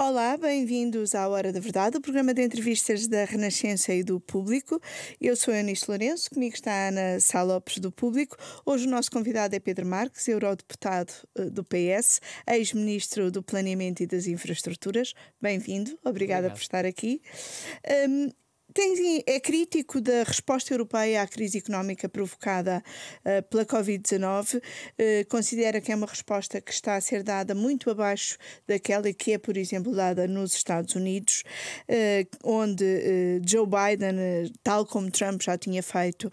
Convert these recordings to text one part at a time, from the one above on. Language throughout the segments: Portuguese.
Olá, bem-vindos à Hora da Verdade, o programa de entrevistas da Renascença e do Público. Eu sou a Eunice Lourenço, comigo está a Ana Sá Lopes do Público. Hoje o nosso convidado é Pedro Marques, eurodeputado do PS, ex-ministro do Planeamento e das Infraestruturas. Bem-vindo, obrigada por Obrigado. estar aqui. Hum, É crítico da resposta europeia à crise económica provocada pela Covid-19. Considera que é uma resposta que está a ser dada muito abaixo daquela que é, por exemplo, dada nos Estados Unidos, onde Joe Biden, tal como Trump já tinha feito,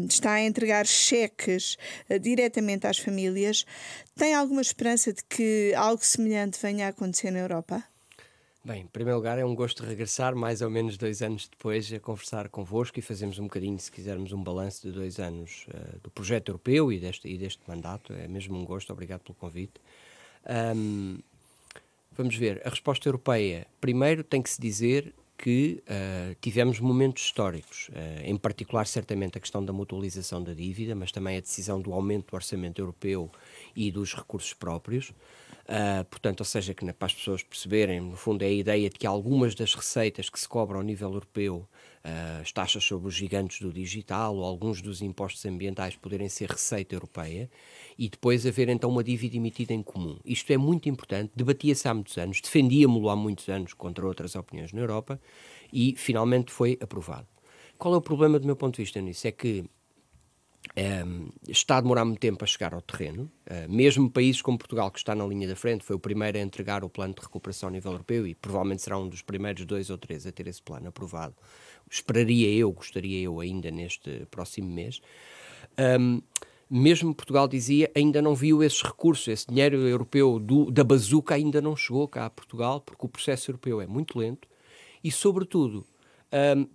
está a entregar cheques diretamente às famílias. Tem alguma esperança de que algo semelhante venha a acontecer na Europa? Bem, em primeiro lugar, é um gosto regressar mais ou menos 2 anos depois a conversar convosco e fazermos um bocadinho, se quisermos, um balanço de 2 anos do projeto europeu e deste mandato. É mesmo um gosto, obrigado pelo convite. Ahm, Vamos ver, a resposta europeia. Primeiro tem que se dizer que tivemos momentos históricos, em particular certamente a questão da mutualização da dívida, mas também a decisão do aumento do orçamento europeu e dos recursos próprios. Portanto, ou seja, que para as pessoas perceberem, no fundo é a ideia de que algumas das receitas que se cobram ao nível europeu, as taxas sobre os gigantes do digital ou alguns dos impostos ambientais poderem ser receita europeia e depois haver então uma dívida emitida em comum. Isto é muito importante, debatia-se há muitos anos, defendíamos-lo há muitos anos contra outras opiniões na Europa e finalmente foi aprovado. Qual é o problema do meu ponto de vista nisso? É que está a demorar muito tempo a chegar ao terreno. Mesmo países como Portugal, que está na linha da frente, foi o primeiro a entregar o plano de recuperação a nível europeu e provavelmente será um dos primeiros 2 ou 3 a ter esse plano aprovado. Gostaria eu ainda neste próximo mês. Mesmo Portugal dizia, ainda não viu esses recursos, esse dinheiro europeu da bazuca ainda não chegou cá a Portugal, porque o processo europeu é muito lento e, sobretudo,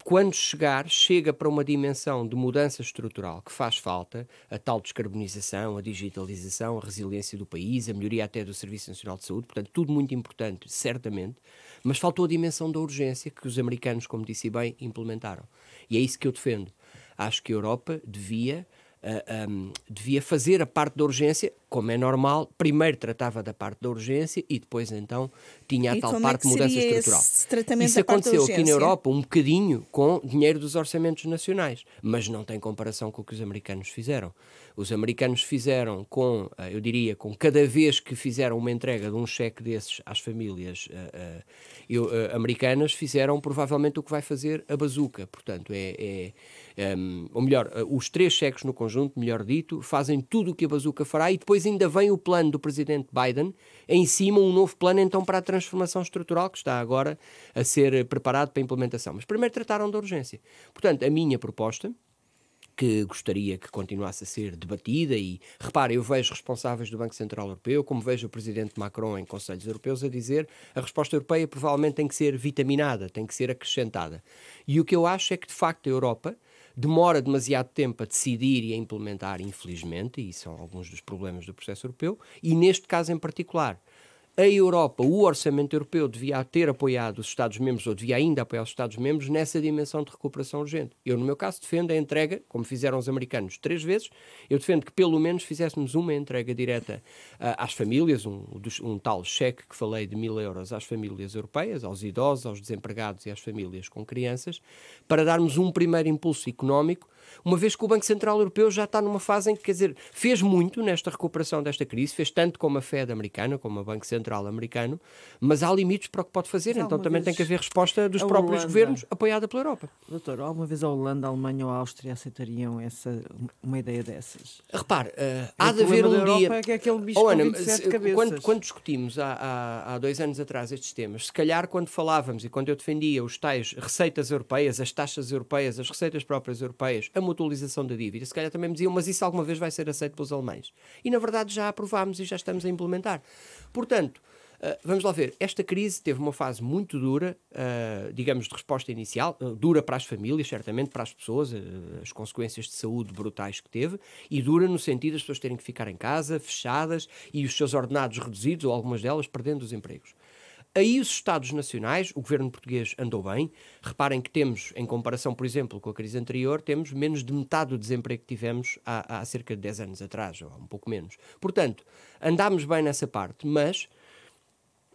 quando chega para uma dimensão de mudança estrutural que faz falta, a tal descarbonização, a digitalização, a resiliência do país, a melhoria até do Serviço Nacional de Saúde, portanto, tudo muito importante, certamente, mas faltou a dimensão da urgência que os americanos, como disse bem, implementaram. E é isso que eu defendo. Acho que a Europa devia fazer a parte da urgência, como é normal, primeiro tratava da parte da urgência e depois então tinha a E tal como é parte que de mudança seria estrutural. esse tratamento Isso da parte da aconteceu aqui na urgência? Europa um bocadinho com dinheiro dos orçamentos nacionais, mas não tem comparação com o que os americanos fizeram. Os americanos fizeram eu diria, com cada vez que fizeram uma entrega de um cheque desses às famílias americanas, fizeram provavelmente o que vai fazer a bazuca. Portanto, ou melhor, os 3 cheques no conjunto, melhor dito, fazem tudo o que a bazuca fará e depois ainda vem o plano do presidente Biden, em cima um novo plano então para a transformação estrutural que está agora a ser preparado para a implementação. Mas primeiro trataram da urgência. Portanto, a minha proposta, que gostaria que continuasse a ser debatida e, repare, eu vejo responsáveis do Banco Central Europeu, como vejo o Presidente Macron em Conselhos Europeus a dizer a resposta europeia provavelmente tem que ser vitaminada, tem que ser acrescentada. E o que eu acho é que, de facto, a Europa demora demasiado tempo a decidir e a implementar, infelizmente, e são alguns dos problemas do processo europeu, e neste caso em particular, a Europa, o orçamento europeu devia ter apoiado os Estados-membros, ou devia ainda apoiar os Estados-membros nessa dimensão de recuperação urgente. Eu, no meu caso, defendo a entrega, como fizeram os americanos 3 vezes, eu defendo que pelo menos fizéssemos uma entrega direta às famílias, um tal cheque que falei de 1.000 euros às famílias europeias, aos idosos, aos desempregados e às famílias com crianças, para darmos um primeiro impulso económico, uma vez que o Banco Central Europeu já está numa fase em que, quer dizer, fez muito nesta recuperação desta crise, fez tanto como a Fed americana, como o Banco Central americano, mas há limites para o que pode fazer, Mas então alguma também tem vez que haver resposta dos a próprios Holanda, governos, apoiada pela Europa. doutor, alguma vez a Holanda, a Alemanha ou a Áustria aceitariam uma ideia dessas? Repare, O há de haver problema da um dia... Europa é que é aquele bicho Oh, com Ana, 27 cabeças. quando discutimos há 2 anos atrás estes temas, se calhar quando falávamos e quando eu defendia os tais receitas europeias, as taxas europeias, as receitas próprias europeias, a mutualização da dívida, se calhar também me diziam, mas isso alguma vez vai ser aceito pelos alemães. E na verdade já aprovámos e já estamos a implementar. Portanto, vamos lá ver, esta crise teve uma fase muito dura, digamos, de resposta inicial, dura para as famílias, certamente, para as pessoas, as consequências de saúde brutais que teve, e dura no sentido de as pessoas terem que ficar em casa, fechadas, e os seus ordenados reduzidos, ou algumas delas, perdendo os empregos. Aí os Estados nacionais, o governo português andou bem. Reparem que temos, em comparação, por exemplo, com a crise anterior, temos menos de metade do desemprego que tivemos há cerca de 10 anos atrás, ou um pouco menos. Portanto, andámos bem nessa parte, mas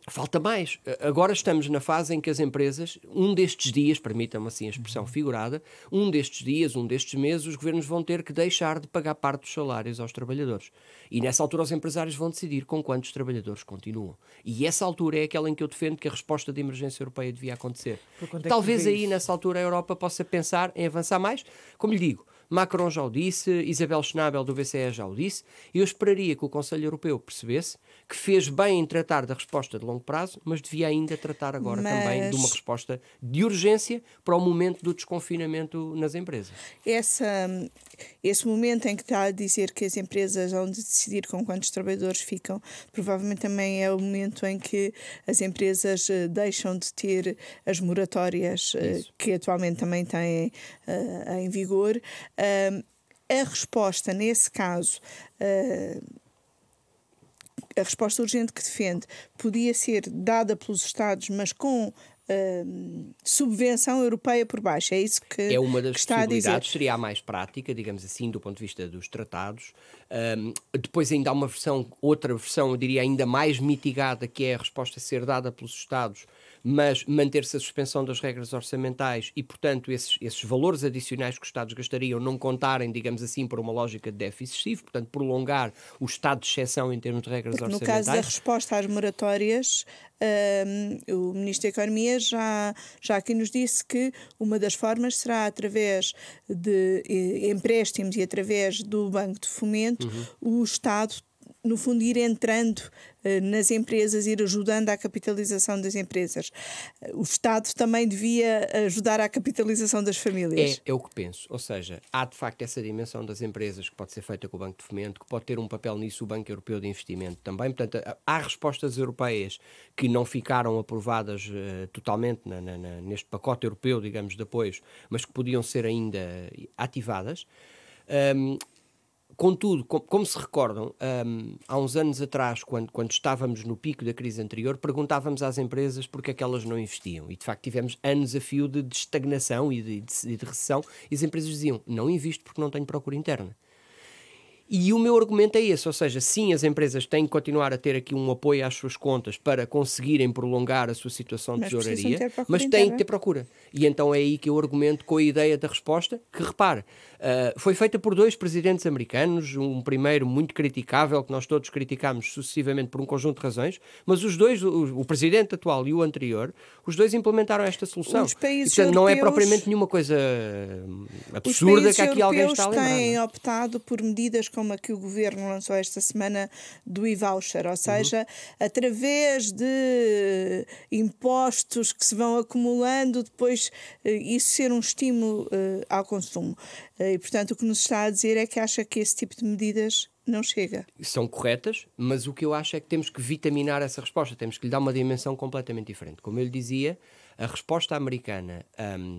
Falta mais. Agora estamos na fase em que as empresas, um destes dias, permitam-me assim a expressão figurada, um destes dias, um destes meses, os governos vão ter que deixar de pagar parte dos salários aos trabalhadores. E nessa altura os empresários vão decidir com quantos trabalhadores continuam. E essa altura é aquela em que eu defendo que a resposta de emergência europeia devia acontecer. Talvez aí, nessa altura, a Europa possa pensar em avançar mais. Como lhe digo, Macron já o disse, Isabel Schnabel do BCE já o disse, e eu esperaria que o Conselho Europeu percebesse que fez bem em tratar da resposta de longo prazo, mas devia ainda tratar agora também de uma resposta de urgência para o momento do desconfinamento nas empresas. Esse momento em que está a dizer que as empresas vão decidir com quantos trabalhadores ficam, provavelmente também é o momento em que as empresas deixam de ter as moratórias que atualmente também têm em vigor. A resposta, nesse caso, a resposta urgente que defende podia ser dada pelos Estados, mas com subvenção europeia por baixo. É isso que é uma das está a dizer. possibilidades, seria a mais prática, digamos assim, do ponto de vista dos tratados. Depois ainda há outra versão, eu diria ainda mais mitigada, que é a resposta ser dada pelos Estados, mas manter-se a suspensão das regras orçamentais e, portanto, esses valores adicionais que os Estados gastariam não contarem, digamos assim, por uma lógica de déficit excessivo, portanto, prolongar o estado de exceção em termos de regras orçamentais. No caso da resposta às moratórias, o Ministro da Economia já aqui nos disse que uma das formas será através de empréstimos e através do Banco de Fomento, o Estado, no fundo, ir entrando nas empresas, ir ajudando à capitalização das empresas. O Estado também devia ajudar à capitalização das famílias. É o que penso. Ou seja, há de facto essa dimensão das empresas que pode ser feita com o Banco de Fomento, que pode ter um papel nisso o Banco Europeu de Investimento também. Portanto, há respostas europeias que não ficaram aprovadas totalmente neste pacote europeu, digamos, de apoios, mas que podiam ser ainda ativadas. Contudo, como se recordam, há uns anos atrás, quando estávamos no pico da crise anterior, perguntávamos às empresas porque é que elas não investiam. E, de facto, tivemos anos a fio de estagnação e de recessão. E as empresas diziam, não invisto porque não tenho procura interna. E o meu argumento é esse, ou seja, sim, as empresas têm que continuar a ter aqui um apoio às suas contas para conseguirem prolongar a sua situação de tesouraria, mas têm que ter procura. E então é aí que eu argumento com a ideia da resposta, que repare, foi feita por 2 presidentes americanos, um primeiro muito criticável, que nós todos criticámos sucessivamente por um conjunto de razões, mas os dois, o presidente atual e o anterior, os dois implementaram esta solução. Os países e, portanto, não europeus, é propriamente nenhuma coisa absurda que aqui alguém está a lembrar. Os países europeus têm optado por medidas como a que o Governo lançou esta semana do e-voucher, ou seja, através de impostos que se vão acumulando, depois isso ser um estímulo ao consumo. E, portanto, o que nos está a dizer é que acha que esse tipo de medidas não chega. São corretas, mas o que eu acho é que temos que vitaminar essa resposta, temos que lhe dar uma dimensão completamente diferente. Como eu lhe dizia, a resposta americana,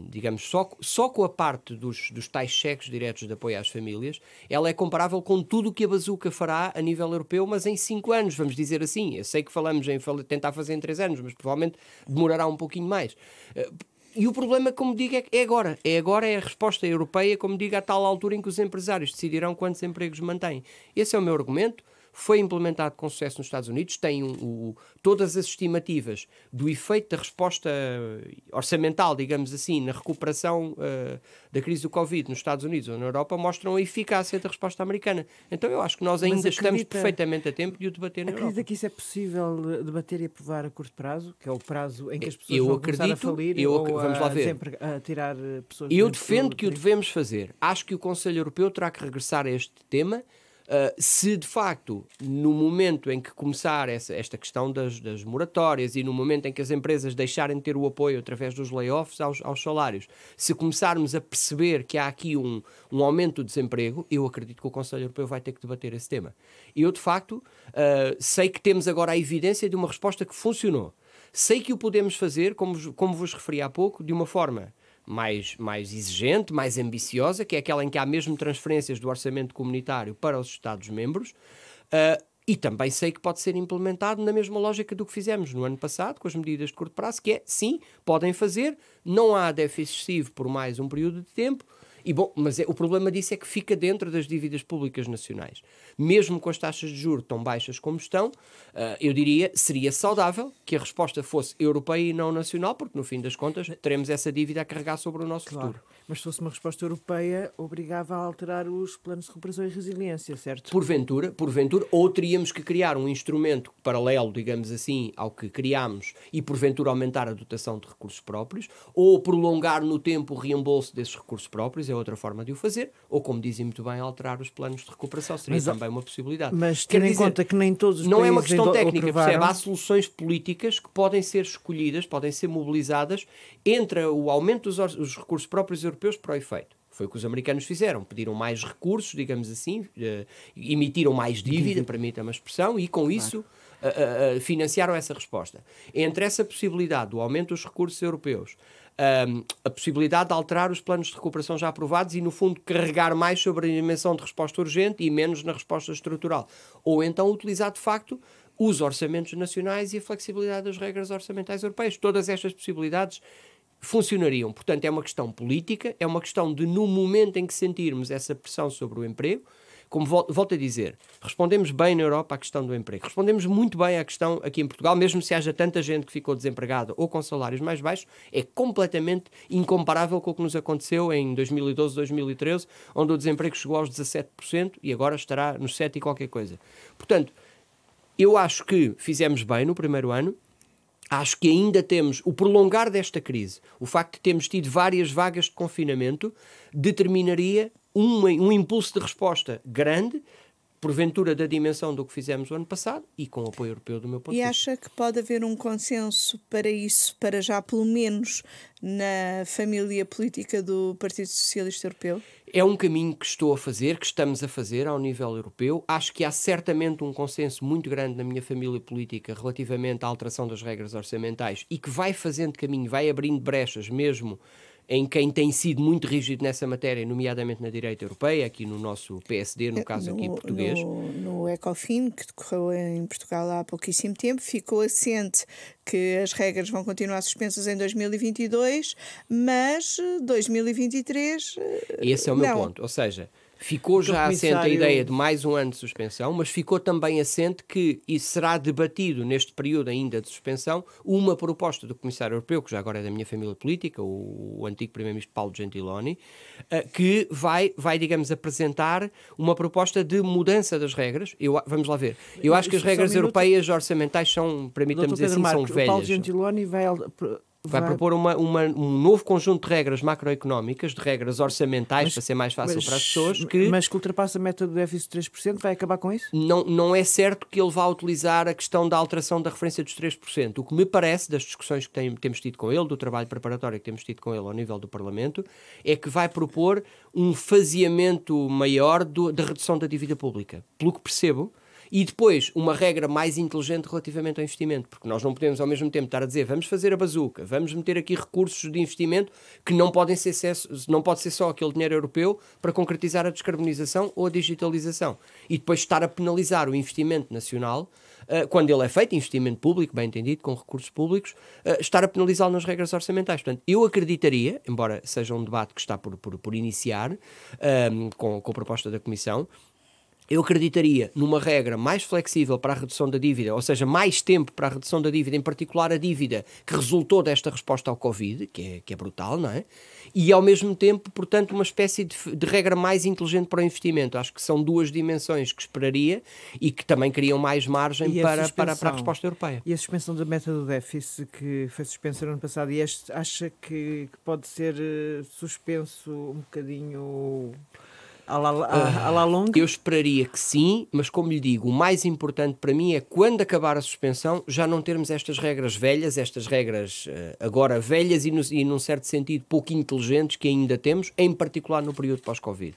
digamos, só com a parte dos tais cheques diretos de apoio às famílias, ela é comparável com tudo o que a bazuca fará a nível europeu, mas em 5 anos, vamos dizer assim. Eu sei que falamos em tentar fazer em 3 anos, mas provavelmente demorará um pouquinho mais. E o problema, como digo, é agora. É a resposta europeia, como digo, à tal altura em que os empresários decidirão quantos empregos mantêm. Esse é o meu argumento. Foi implementado com sucesso nos Estados Unidos, tem todas as estimativas do efeito da resposta orçamental, digamos assim, na recuperação da crise do Covid nos Estados Unidos ou na Europa, mostram a eficácia da resposta americana. Então eu acho que nós ainda estamos perfeitamente a tempo de o debater na Europa. Acredita que isso é possível debater e aprovar a curto prazo, que é o prazo em que as pessoas vão começar a falir vamos lá ver. A tirar pessoas... Eu defendo que o devemos fazer. Acho que o Conselho Europeu terá que regressar a este tema. Se de facto, no momento em que começar esta questão das moratórias e no momento em que as empresas deixarem de ter o apoio através dos layoffs aos salários, se começarmos a perceber que há aqui um aumento do desemprego, eu acredito que o Conselho Europeu vai ter que debater esse tema. Eu, de facto, sei que temos agora a evidência de uma resposta que funcionou. Sei que o podemos fazer, como vos referi há pouco, de uma forma mais exigente, mais ambiciosa, que é aquela em que há mesmo transferências do orçamento comunitário para os Estados-membros, e também sei que pode ser implementado na mesma lógica do que fizemos no ano passado, com as medidas de curto prazo, que é, sim, podem fazer, não há déficit excessivo por mais um período de tempo, E bom, mas o problema disso é que fica dentro das dívidas públicas nacionais. Mesmo com as taxas de juros tão baixas como estão, eu diria, seria saudável que a resposta fosse europeia e não nacional, porque no fim das contas teremos essa dívida a carregar sobre o nosso futuro. Mas se fosse uma resposta europeia, obrigava a alterar os planos de recuperação e resiliência, certo? Porventura, ou teríamos que criar um instrumento paralelo, digamos assim, ao que criámos e porventura aumentar a dotação de recursos próprios, ou prolongar no tempo o reembolso desses recursos próprios, é outra forma de o fazer, ou como dizem muito bem, alterar os planos de recuperação, seria também uma possibilidade. Mas tendo em conta que nem todos os não países é uma questão técnica, aprovaram... percebe? Há soluções políticas que podem ser escolhidas, podem ser mobilizadas entre o aumento dos recursos próprios europeus para o efeito. Foi o que os americanos fizeram. Pediram mais recursos, digamos assim, emitiram mais dívida, permita-me a expressão, e com isso financiaram essa resposta. Entre essa possibilidade do aumento dos recursos europeus, a possibilidade de alterar os planos de recuperação já aprovados e, no fundo, carregar mais sobre a dimensão de resposta urgente e menos na resposta estrutural. Ou então utilizar, de facto, os orçamentos nacionais e a flexibilidade das regras orçamentais europeias. Todas estas possibilidades funcionariam. Portanto, é uma questão política, é uma questão de, no momento em que sentirmos essa pressão sobre o emprego, como volto a dizer, respondemos bem na Europa à questão do emprego. Respondemos muito bem à questão aqui em Portugal, mesmo se haja tanta gente que ficou desempregada ou com salários mais baixos, é completamente incomparável com o que nos aconteceu em 2012, 2013, onde o desemprego chegou aos 17% e agora estará nos 7% e qualquer coisa. Portanto, eu acho que fizemos bem no primeiro ano. Acho que ainda temos o prolongar desta crise, o facto de termos tido várias vagas de confinamento, determinaria um impulso de resposta grande, porventura da dimensão do que fizemos o ano passado e com o apoio europeu do meu ponto de vista. E acha que pode haver um consenso para isso, para já pelo menos na família política do Partido Socialista Europeu? É um caminho que estou a fazer, que estamos a fazer ao nível europeu. Acho que há certamente um consenso muito grande na minha família política relativamente à alteração das regras orçamentais e que vai fazendo caminho, vai abrindo brechas mesmo em quem tem sido muito rígido nessa matéria, nomeadamente na direita europeia, aqui no nosso PSD, no caso aqui português. No Ecofin, que decorreu em Portugal há pouquíssimo tempo, ficou assente que as regras vão continuar suspensas em 2022, mas 2023... Esse é o meu ponto, ou seja... Ficou já assente a ideia de mais um ano de suspensão, mas ficou também assente que isso será debatido neste período ainda de suspensão uma proposta do Comissário Europeu, que já agora é da minha família política, o antigo Primeiro-Ministro Paulo Gentiloni, que vai, digamos, apresentar uma proposta de mudança das regras. Vamos lá ver. Eu acho que as regras europeias orçamentais são, permita-me dizer assim, são velhas. O Paulo Gentiloni vai propor um novo conjunto de regras macroeconómicas, de regras orçamentais, para ser mais fácil para as pessoas. Mas que ultrapassa a meta do déficit de 3%, vai acabar com isso? Não é certo que ele vá utilizar a questão da alteração da referência dos 3%. O que me parece, das discussões que temos tido com ele, do trabalho preparatório que temos tido com ele ao nível do Parlamento, é que vai propor um faseamento maior da redução da dívida pública. Pelo que percebo, e depois uma regra mais inteligente relativamente ao investimento, porque nós não podemos ao mesmo tempo estar a dizer vamos fazer a bazuca, vamos meter aqui recursos de investimento que não pode ser só aquele dinheiro europeu para concretizar a descarbonização ou a digitalização, e depois estar a penalizar o investimento nacional, quando ele é feito, investimento público, bem entendido, com recursos públicos, estar a penalizá-lo nas regras orçamentais. Portanto, eu acreditaria, embora seja um debate que está por iniciar, com a proposta da Comissão, eu acreditaria numa regra mais flexível para a redução da dívida, ou seja, mais tempo para a redução da dívida, em particular a dívida que resultou desta resposta ao Covid, que é brutal, não é? E ao mesmo tempo, portanto, uma espécie de regra mais inteligente para o investimento. Acho que são duas dimensões que esperaria e que também criam mais margem para a resposta europeia. E a suspensão da meta do déficit, que foi suspensa no ano passado, e acha que pode ser suspenso um bocadinho... à la longa? Eu esperaria que sim, mas como lhe digo, o mais importante para mim é quando acabar a suspensão já não termos estas regras velhas, estas regras agora velhas e num certo sentido pouco inteligentes que ainda temos, em particular no período pós-Covid.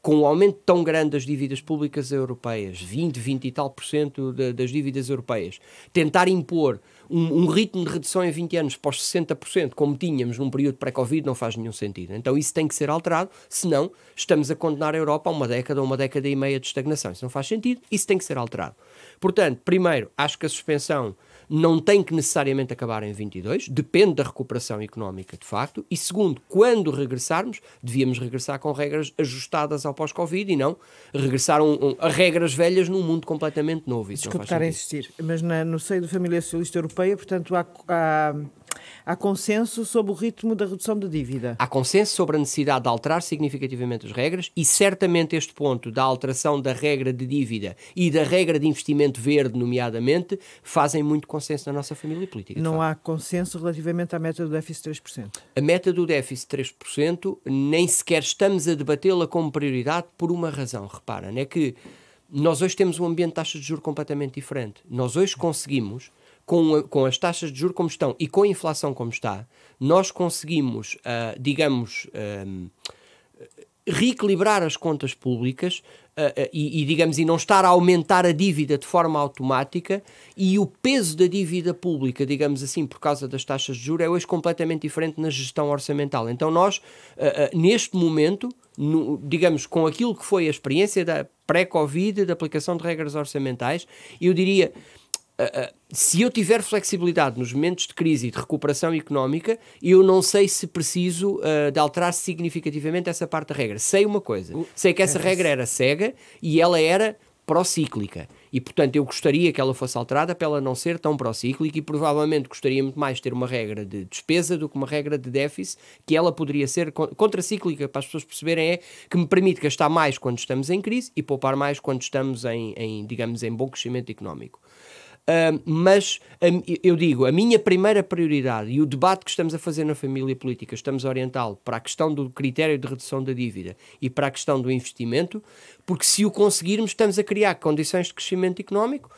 Com o aumento tão grande das dívidas públicas europeias, 20 e tal % das dívidas europeias, tentar impor um ritmo de redução em 20 anos para os 60%, como tínhamos num período pré-Covid, não faz nenhum sentido. Então isso tem que ser alterado, senão estamos a condenar a Europa a uma década e meia de estagnação. Isso não faz sentido, isso tem que ser alterado. Portanto, primeiro, acho que a suspensão não tem que necessariamente acabar em 22, depende da recuperação económica de facto, e segundo, quando regressarmos, devíamos regressar com regras ajustadas ao pós-Covid e não regressar a regras velhas num mundo completamente novo. Isso Desculpe estar a insistir, mas no seio da família socialista europeia, portanto, há consenso sobre o ritmo da redução da dívida. Há consenso sobre a necessidade de alterar significativamente as regras e certamente este ponto da alteração da regra de dívida e da regra de investimento verde, nomeadamente, fazem muito consenso na nossa família política. Não há consenso relativamente à meta do déficit de 3%. A meta do déficit de 3% nem sequer estamos a debatê-la como prioridade por uma razão. Repara, é que nós hoje temos um ambiente de taxas de juros completamente diferente. Nós hoje conseguimos, com as taxas de juros como estão e com a inflação como está, nós conseguimos, reequilibrar as contas públicas e não estar a aumentar a dívida de forma automática, e o peso da dívida pública, digamos assim, por causa das taxas de juros, é hoje completamente diferente na gestão orçamental. Então nós, neste momento, com aquilo que foi a experiência da pré-Covid, da aplicação de regras orçamentais, eu diria... se eu tiver flexibilidade nos momentos de crise e de recuperação económica, eu não sei se preciso de alterar significativamente essa parte da regra. Sei uma coisa, sei que essa regra era cega e ela era procíclica. E, portanto, eu gostaria que ela fosse alterada para ela não ser tão procíclica, e provavelmente gostaria muito mais de ter uma regra de despesa do que uma regra de déficit, que ela poderia ser contracíclica, para as pessoas perceberem, que me permite gastar mais quando estamos em crise e poupar mais quando estamos em bom crescimento económico. Mas eu digo, a minha primeira prioridade e o debate que estamos a fazer na família política, estamos a orientá-lo para a questão do critério de redução da dívida e para a questão do investimento, porque se o conseguirmos estamos a criar condições de crescimento económico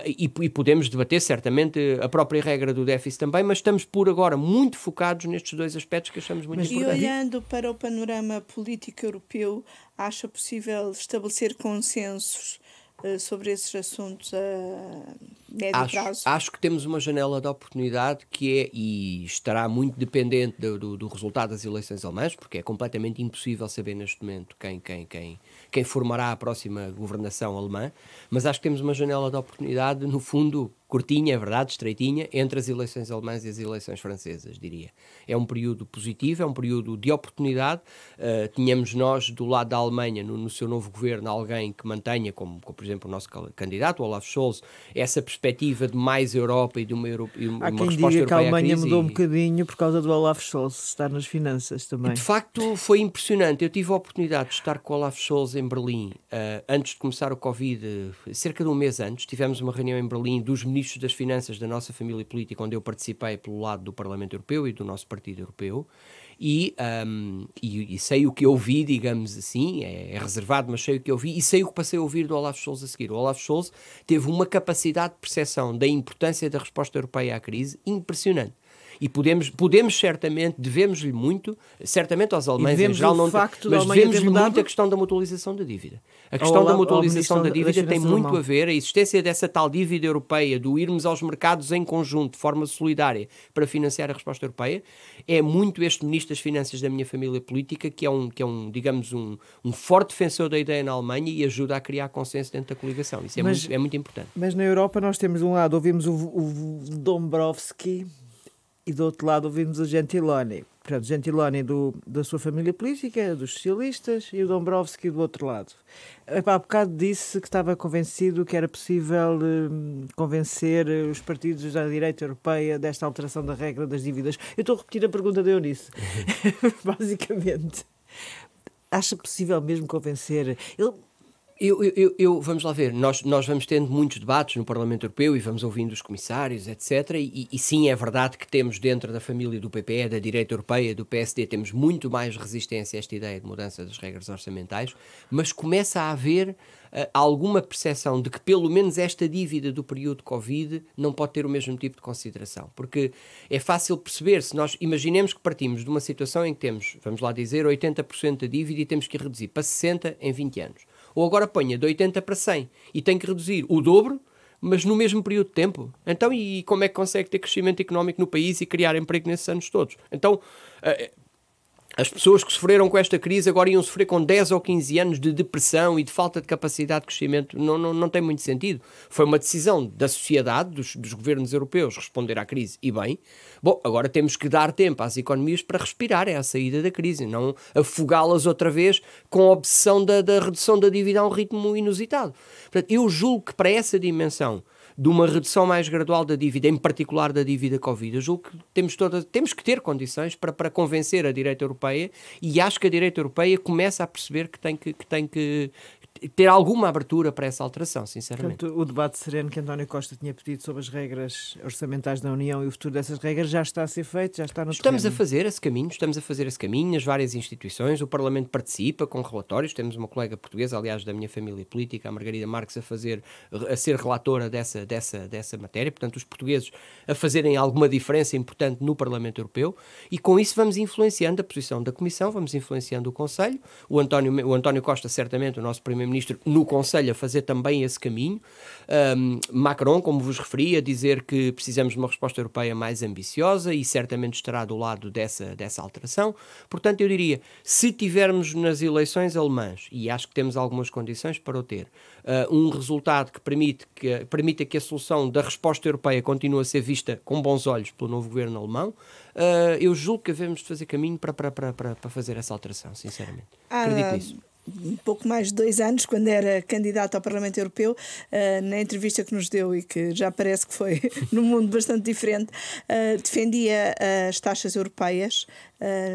e podemos debater certamente a própria regra do déficit também, mas estamos por agora muito focados nestes dois aspectos que achamos muito importantes. E olhando para o panorama político europeu, acha possível estabelecer consensos sobre esses assuntos a médio prazo? Acho que temos uma janela de oportunidade que é, e estará muito dependente do resultado das eleições alemãs, porque é completamente impossível saber neste momento quem formará a próxima governação alemã, mas acho que temos uma janela de oportunidade, no fundo, curtinha, é verdade, estreitinha, entre as eleições alemãs e as eleições francesas, diria. É um período positivo, é um período de oportunidade. Tínhamos nós, do lado da Alemanha, no seu novo governo, alguém que mantenha, como por exemplo, o nosso candidato, Olaf Scholz, essa perspectiva de mais Europa e de uma resposta europeia à crise. Há quem diga que a Alemanha mudou um bocadinho por causa do Olaf Scholz estar nas finanças também. De facto, foi impressionante. Eu tive a oportunidade de estar com o Olaf Scholz em Berlim, antes de começar o Covid, cerca de um mês antes. Tivemos uma reunião em Berlim dos ministros das Finanças da nossa família política, onde eu participei pelo lado do Parlamento Europeu e do nosso Partido Europeu, e sei o que eu vi, digamos assim, é reservado, mas sei o que eu vi, e sei o que passei a ouvir do Olaf Scholz a seguir. O Olaf Scholz teve uma capacidade de percepção da importância da resposta europeia à crise impressionante. E podemos certamente, devemos-lhe muito, certamente aos alemães em geral, mas devemos-lhe muito a questão da mutualização da dívida. A questão da mutualização da dívida tem muito a ver, a existência dessa tal dívida europeia, do irmos aos mercados em conjunto, de forma solidária, para financiar a resposta europeia, é muito este Ministro das Finanças da minha família política, que é um forte defensor da ideia na Alemanha e ajuda a criar consenso dentro da coligação. Isso é muito importante. Mas na Europa nós temos de um lado, ouvimos o Dombrovskis, e do outro lado ouvimos o Gentiloni. Portanto, Gentiloni da sua família política, dos socialistas, e o Dombrovskis do outro lado. Há bocado disse que estava convencido que era possível convencer os partidos da direita europeia desta alteração da regra das dívidas. Eu estou a repetir a pergunta da Eunice. Basicamente. Acha possível mesmo convencer... Vamos lá ver, nós vamos tendo muitos debates no Parlamento Europeu e vamos ouvindo os comissários, etc. E sim, é verdade que temos dentro da família do PPE, da direita europeia, do PSD, temos muito mais resistência a esta ideia de mudança das regras orçamentais, mas começa a haver alguma percepção de que pelo menos esta dívida do período Covid não pode ter o mesmo tipo de consideração. Porque é fácil perceber, se nós imaginemos que partimos de uma situação em que temos, vamos lá dizer, 80% da dívida e temos que reduzir para 60% em 20 anos. Ou agora ponha de 80 para 100 e tem que reduzir o dobro, mas no mesmo período de tempo. Então, e como é que consegue ter crescimento económico no país e criar emprego nesses anos todos? Então, as pessoas que sofreram com esta crise agora iam sofrer com 10 ou 15 anos de depressão e de falta de capacidade de crescimento. Não tem muito sentido. Foi uma decisão da sociedade, dos governos europeus, responder à crise. E bem, bom, agora temos que dar tempo às economias para respirarem à saída da crise, não afogá-las outra vez com a obsessão da redução da dívida a um ritmo inusitado. Portanto, eu julgo que para essa dimensão de uma redução mais gradual da dívida, em particular da dívida Covid, eu julgo que temos que ter condições para convencer a direita europeia, e acho que a direita europeia começa a perceber que tem que ter alguma abertura para essa alteração, sinceramente. Portanto, o debate sereno que António Costa tinha pedido sobre as regras orçamentais da União e o futuro dessas regras já está a ser feito, já está no Estamos terreno. a fazer esse caminho, as várias instituições, o Parlamento participa com relatórios, temos uma colega portuguesa, aliás, da minha família política, a Margarida Marques, a ser relatora dessa matéria, portanto, os portugueses a fazerem alguma diferença importante no Parlamento Europeu, e com isso vamos influenciando a posição da Comissão, vamos influenciando o Conselho, o António Costa, certamente, o nosso Primeiro-Ministro, no Conselho, a fazer também esse caminho. Macron, como vos referi, a dizer que precisamos de uma resposta europeia mais ambiciosa e certamente estará do lado dessa alteração. Portanto, eu diria, se tivermos nas eleições alemãs, e acho que temos algumas condições para o ter, um resultado que permita que a solução da resposta europeia continue a ser vista com bons olhos pelo novo governo alemão, eu julgo que devemos fazer caminho para fazer essa alteração, sinceramente. Acredito nisso. Um pouco mais de 2 anos, quando era candidato ao Parlamento Europeu, na entrevista que nos deu, e que já parece que foi num mundo bastante diferente, defendia as taxas europeias,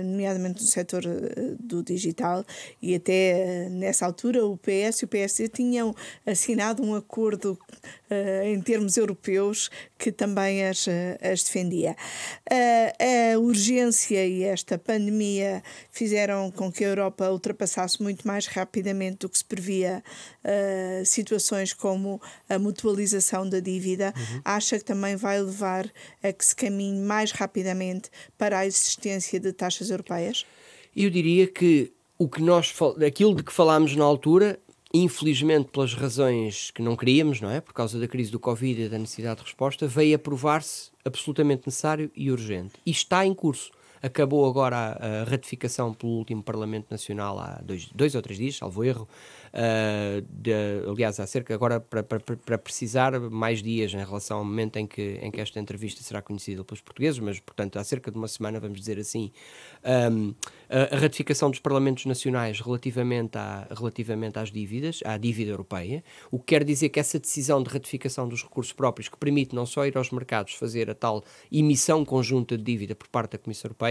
nomeadamente no setor do digital, e até nessa altura o PS e o PSD tinham assinado um acordo em termos europeus que também as defendia. A urgência e esta pandemia fizeram com que a Europa ultrapassasse muito mais rapidamente do que se previa situações como a mutualização da dívida. Acha que também vai levar a que se caminhe mais rapidamente para a existência de taxas europeias? Eu diria que aquilo de que falámos na altura, infelizmente pelas razões que não queríamos, não é? Por causa da crise do Covid e da necessidade de resposta, veio a provar-se absolutamente necessário e urgente. E está em curso. Acabou agora a ratificação pelo último Parlamento Nacional há 2 ou 3 dias, salvo erro. Aliás, há cerca, agora para precisar, mais dias em relação ao momento em que esta entrevista será conhecida pelos portugueses, mas, portanto, há cerca de uma semana, vamos dizer assim, a ratificação dos Parlamentos Nacionais relativamente às dívidas, à dívida europeia, o que quer dizer que essa decisão de ratificação dos recursos próprios, que permite não só ir aos mercados fazer a tal emissão conjunta de dívida por parte da Comissão Europeia,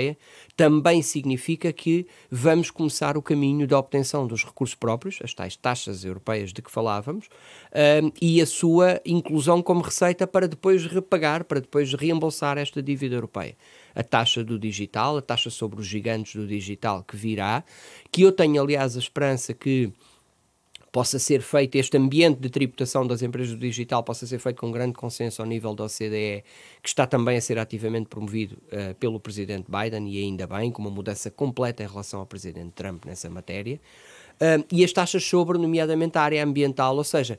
também significa que vamos começar o caminho da obtenção dos recursos próprios, as tais taxas europeias de que falávamos, e a sua inclusão como receita para depois repagar, para depois reembolsar esta dívida europeia. A taxa do digital, a taxa sobre os gigantes do digital que virá, que eu tenho, aliás, a esperança que possa ser feito, este ambiente de tributação das empresas do digital possa ser feito com grande consenso ao nível da OCDE, que está também a ser ativamente promovido pelo Presidente Biden, e ainda bem, com uma mudança completa em relação ao Presidente Trump nessa matéria, e as taxas sobre, nomeadamente, a área ambiental, ou seja,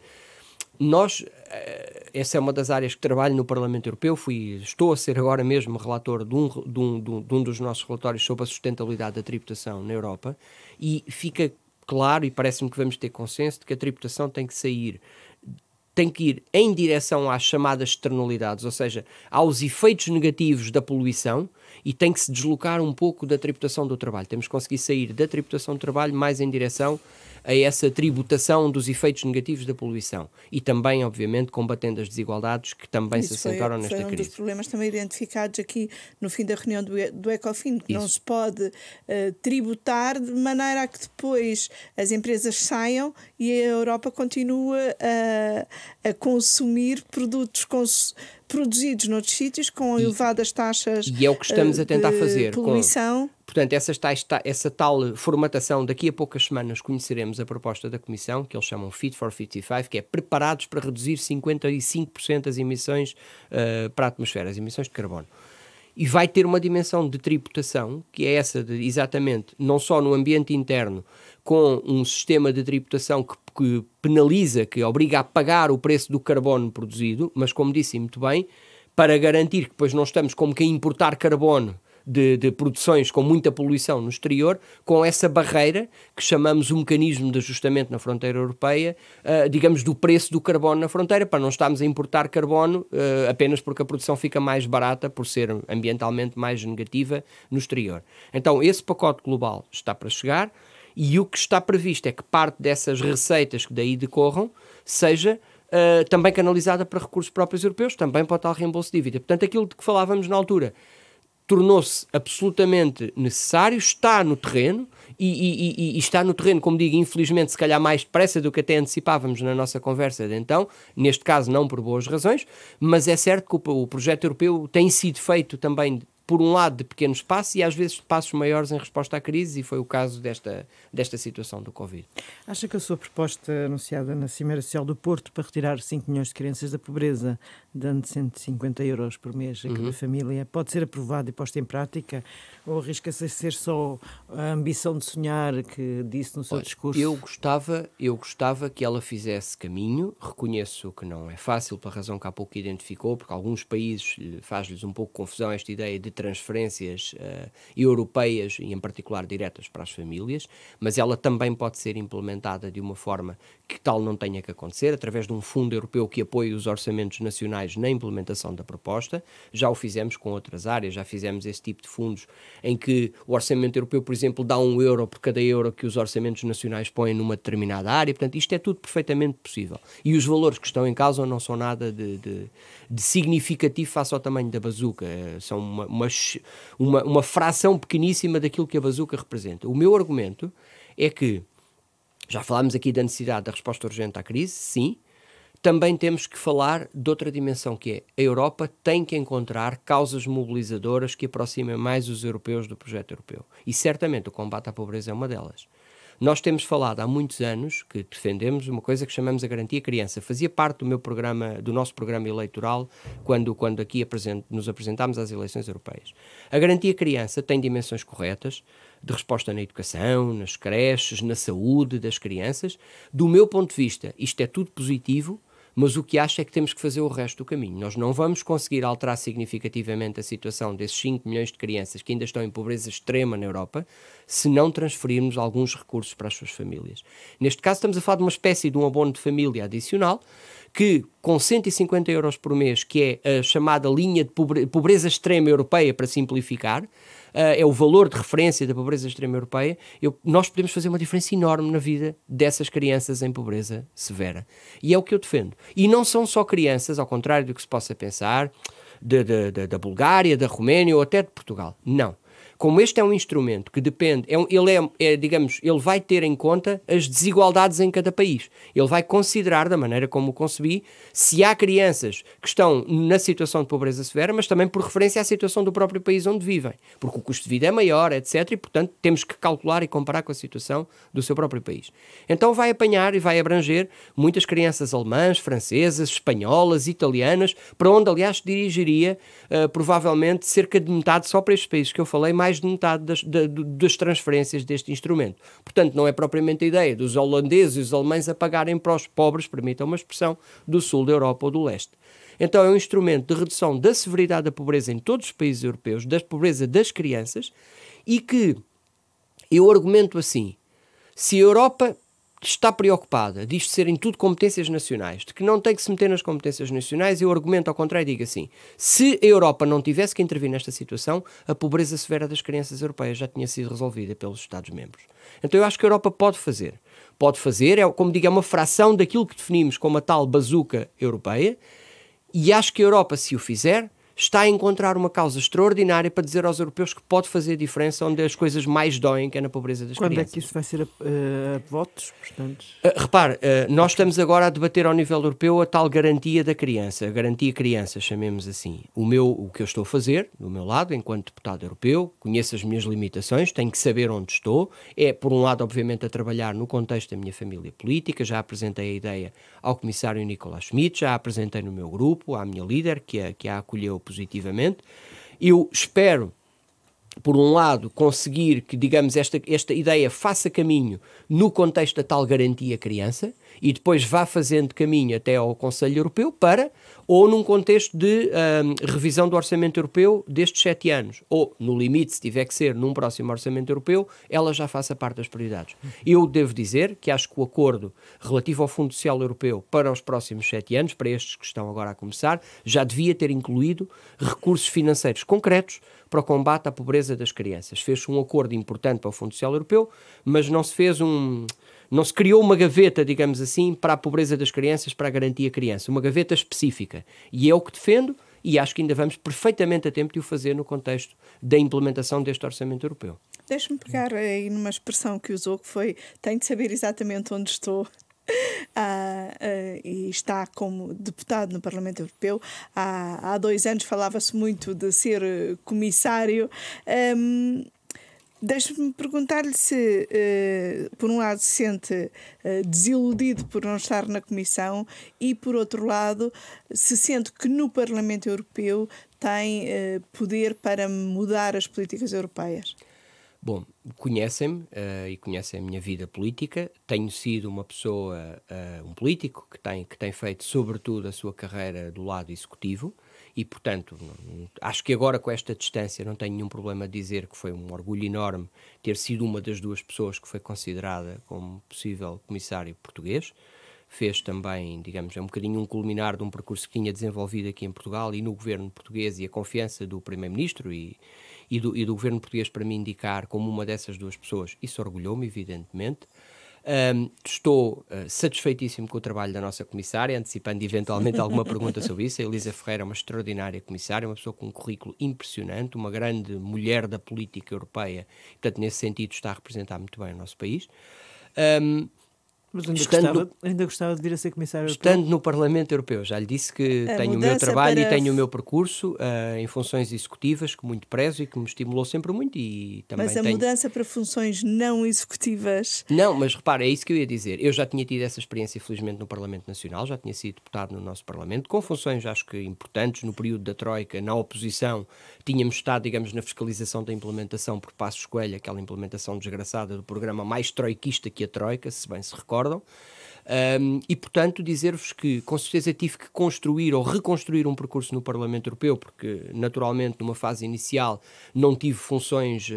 essa é uma das áreas que trabalho no Parlamento Europeu, estou a ser agora mesmo relator de um dos nossos relatórios sobre a sustentabilidade da tributação na Europa, e fica claro, e parece-me que vamos ter consenso, de que a tributação tem que ir em direção às chamadas externalidades, ou seja, aos efeitos negativos da poluição, e tem que se deslocar um pouco da tributação do trabalho. Temos que conseguir sair da tributação do trabalho mais em direção a essa tributação dos efeitos negativos da poluição. E também, obviamente, combatendo as desigualdades que também se acentuaram nesta crise. Foi um dos problemas também identificados aqui no fim da reunião do Ecofin, que não se pode tributar de maneira a que depois as empresas saiam e a Europa continua a consumir produtos produzidos noutros sítios com elevadas taxas e é o que estamos a tentar fazer poluição. Portanto, essa tal formatação, daqui a poucas semanas conheceremos a proposta da Comissão, que eles chamam Fit for 55, que é preparados para reduzir 55% as emissões para a atmosfera, as emissões de carbono. e vai ter uma dimensão de tributação, que é essa de, exatamente, não só no ambiente interno, com um sistema de tributação que penaliza, que obriga a pagar o preço do carbono produzido, mas como disse muito bem, para garantir que depois não estamos como que a importar carbono de produções com muita poluição no exterior, com essa barreira que chamamos o mecanismo de ajustamento na fronteira europeia, digamos, do preço do carbono na fronteira, para não estarmos a importar carbono apenas porque a produção fica mais barata por ser ambientalmente mais negativa no exterior. Então, esse pacote global está para chegar e o que está previsto é que parte dessas receitas que daí decorram seja também canalizada para recursos próprios europeus, também para o tal reembolso de dívida. Portanto, aquilo de que falávamos na altura tornou-se absolutamente necessário, está no terreno e está no terreno, como digo, infelizmente, se calhar mais depressa do que até antecipávamos na nossa conversa de então, neste caso não por boas razões, mas é certo que o projeto europeu tem sido feito também, por um lado, de pequenos passos e às vezes de passos maiores em resposta à crise, e foi o caso desta situação do Covid. Acha que a sua proposta anunciada na Cimeira Social do Porto para retirar 5 milhões de crianças da pobreza, dando 150 euros por mês a cada família, pode ser aprovada e posta em prática? Ou arrisca-se a ser só a ambição de sonhar que disse no seu discurso? Eu gostava que ela fizesse caminho. Reconheço que não é fácil, pela razão que há pouco identificou, porque alguns países faz-lhes um pouco confusão esta ideia de transferências europeias e em particular diretas para as famílias, mas ela também pode ser implementada de uma forma que tal não tenha que acontecer, através de um fundo europeu que apoie os orçamentos nacionais na implementação da proposta. Já o fizemos com outras áreas, já fizemos esse tipo de fundos em que o orçamento europeu, por exemplo, dá €1 por cada euro que os orçamentos nacionais põem numa determinada área. Portanto, isto é tudo perfeitamente possível. E os valores que estão em causa não são nada de significativo face ao tamanho da bazuca. São uma fração pequeníssima daquilo que a bazuca representa. O meu argumento é que, já falámos aqui da necessidade da resposta urgente à crise, sim, também temos que falar de outra dimensão, que é a Europa tem que encontrar causas mobilizadoras que aproximem mais os europeus do projeto europeu. E certamente o combate à pobreza é uma delas. Nós temos falado há muitos anos que defendemos uma coisa que chamamos a Garantia Criança. Fazia parte do nosso programa eleitoral quando aqui nos apresentámos às eleições europeias. A Garantia Criança tem dimensões corretas de resposta na educação, nas creches, na saúde das crianças. Do meu ponto de vista, isto é tudo positivo, mas o que acho é que temos que fazer o resto do caminho. Nós não vamos conseguir alterar significativamente a situação desses 5 milhões de crianças que ainda estão em pobreza extrema na Europa se não transferirmos alguns recursos para as suas famílias. Neste caso estamos a falar de uma espécie de um abono de família adicional que, com 150 euros por mês, que é a chamada linha de pobreza extrema europeia, para simplificar, é o valor de referência da pobreza extrema europeia, nós podemos fazer uma diferença enorme na vida dessas crianças em pobreza severa. E é o que eu defendo. E não são só crianças, ao contrário do que se possa pensar, da Bulgária, da Roménia ou até de Portugal. Não. Como este é um instrumento que depende, ele vai ter em conta as desigualdades em cada país. Ele vai considerar, da maneira como o concebi, se há crianças que estão na situação de pobreza severa, mas também por referência à situação do próprio país onde vivem. Porque o custo de vida é maior, etc. E, portanto, temos que calcular e comparar com a situação do seu próprio país. Então vai apanhar e vai abranger muitas crianças alemãs, francesas, espanholas, italianas, para onde, aliás, dirigiria provavelmente cerca de metade, só para estes países que eu falei, mais de metade das transferências deste instrumento. Portanto, não é propriamente a ideia dos holandeses e os alemães a pagarem para os pobres, permitam uma expressão, do sul da Europa ou do leste. Então é um instrumento de redução da severidade da pobreza em todos os países europeus, da pobreza das crianças, e que eu argumento assim: se a Europa está preocupada disto serem tudo competências nacionais, de que não tem que se meter nas competências nacionais, eu argumento ao contrário e digo assim: se a Europa não tivesse que intervir nesta situação, a pobreza severa das crianças europeias já tinha sido resolvida pelos Estados-membros. Então eu acho que a Europa pode fazer. Pode fazer, como digo, é uma fração daquilo que definimos como a tal bazuca europeia, e acho que a Europa, se o fizer, está a encontrar uma causa extraordinária para dizer aos europeus que pode fazer diferença onde as coisas mais doem, que é na pobreza das crianças. Quando é que isso vai ser a votos, portanto? Repare, nós estamos agora a debater ao nível europeu a tal garantia da criança, a garantia criança, chamemos assim. O que eu estou a fazer, do meu lado, enquanto deputado europeu, conheço as minhas limitações, tenho que saber onde estou, por um lado, obviamente, a trabalhar no contexto da minha família política, já apresentei a ideia ao comissário Nicolas Schmit, já a apresentei no meu grupo, à minha líder, que a acolheu positivamente, Eu espero, por um lado, conseguir que, digamos, esta ideia faça caminho no contexto da tal garantia criança e depois vá fazendo caminho até ao Conselho Europeu ou num contexto de revisão do Orçamento Europeu destes 7 anos, ou, no limite, se tiver que ser num próximo Orçamento Europeu, ela já faça parte das prioridades. Eu devo dizer que acho que o acordo relativo ao Fundo Social Europeu para os próximos 7 anos, para estes que estão agora a começar, já devia ter incluído recursos financeiros concretos para o combate à pobreza das crianças. Fez-se um acordo importante para o Fundo Social Europeu, mas não se criou uma gaveta, digamos assim, para a pobreza das crianças, para a garantia criança, uma gaveta específica. E é o que defendo e acho que ainda vamos perfeitamente a tempo de o fazer no contexto da implementação deste Orçamento Europeu. Deixe-me pegar aí numa expressão que usou, que foi: tenho de saber exatamente onde estou. E está como deputado no Parlamento Europeu. Há 2 anos falava-se muito de ser comissário. Deixe-me perguntar-lhe se, por um lado, se sente desiludido por não estar na Comissão e, por outro lado, se sente que no Parlamento Europeu tem poder para mudar as políticas europeias. Bom, conhecem-me e conhecem a minha vida política. Tenho sido uma pessoa, um político que tem feito sobretudo a sua carreira do lado executivo e, portanto, acho que agora com esta distância não tenho nenhum problema de dizer que foi um orgulho enorme ter sido uma das 2 pessoas que foi considerada como possível comissário português. Fez também, digamos, um bocadinho um culminar de um percurso que tinha desenvolvido aqui em Portugal e no governo português, e a confiança do Primeiro-Ministro e do governo português para me indicar como uma dessas 2 pessoas. Isso orgulhou-me, evidentemente. Estou satisfeitíssimo com o trabalho da nossa comissária, antecipando eventualmente alguma pergunta sobre isso. A Elisa Ferreira é uma extraordinária comissária, uma pessoa com um currículo impressionante, uma grande mulher da política europeia, portanto, nesse sentido, está a representar muito bem o nosso país. Mas ainda gostava de vir a ser comissário europeu? Estando no Parlamento Europeu, já lhe disse que tenho o meu trabalho e tenho o meu percurso em funções executivas que muito prezo e que me estimulou sempre muito. E também mas a mudança para funções não executivas... Não, mas repara, é isso que eu ia dizer. Eu já tinha tido essa experiência, felizmente, no Parlamento Nacional, já tinha sido deputado no nosso Parlamento, com funções, acho que importantes, no período da Troika, na oposição. Tínhamos estado, digamos, na fiscalização da implementação por Passos Coelho, aquela implementação desgraçada do programa mais troiquista que a Troika, se bem se recordam. E, portanto, dizer-vos que, com certeza, tive que construir ou reconstruir um percurso no Parlamento Europeu, porque, naturalmente, numa fase inicial, não tive funções,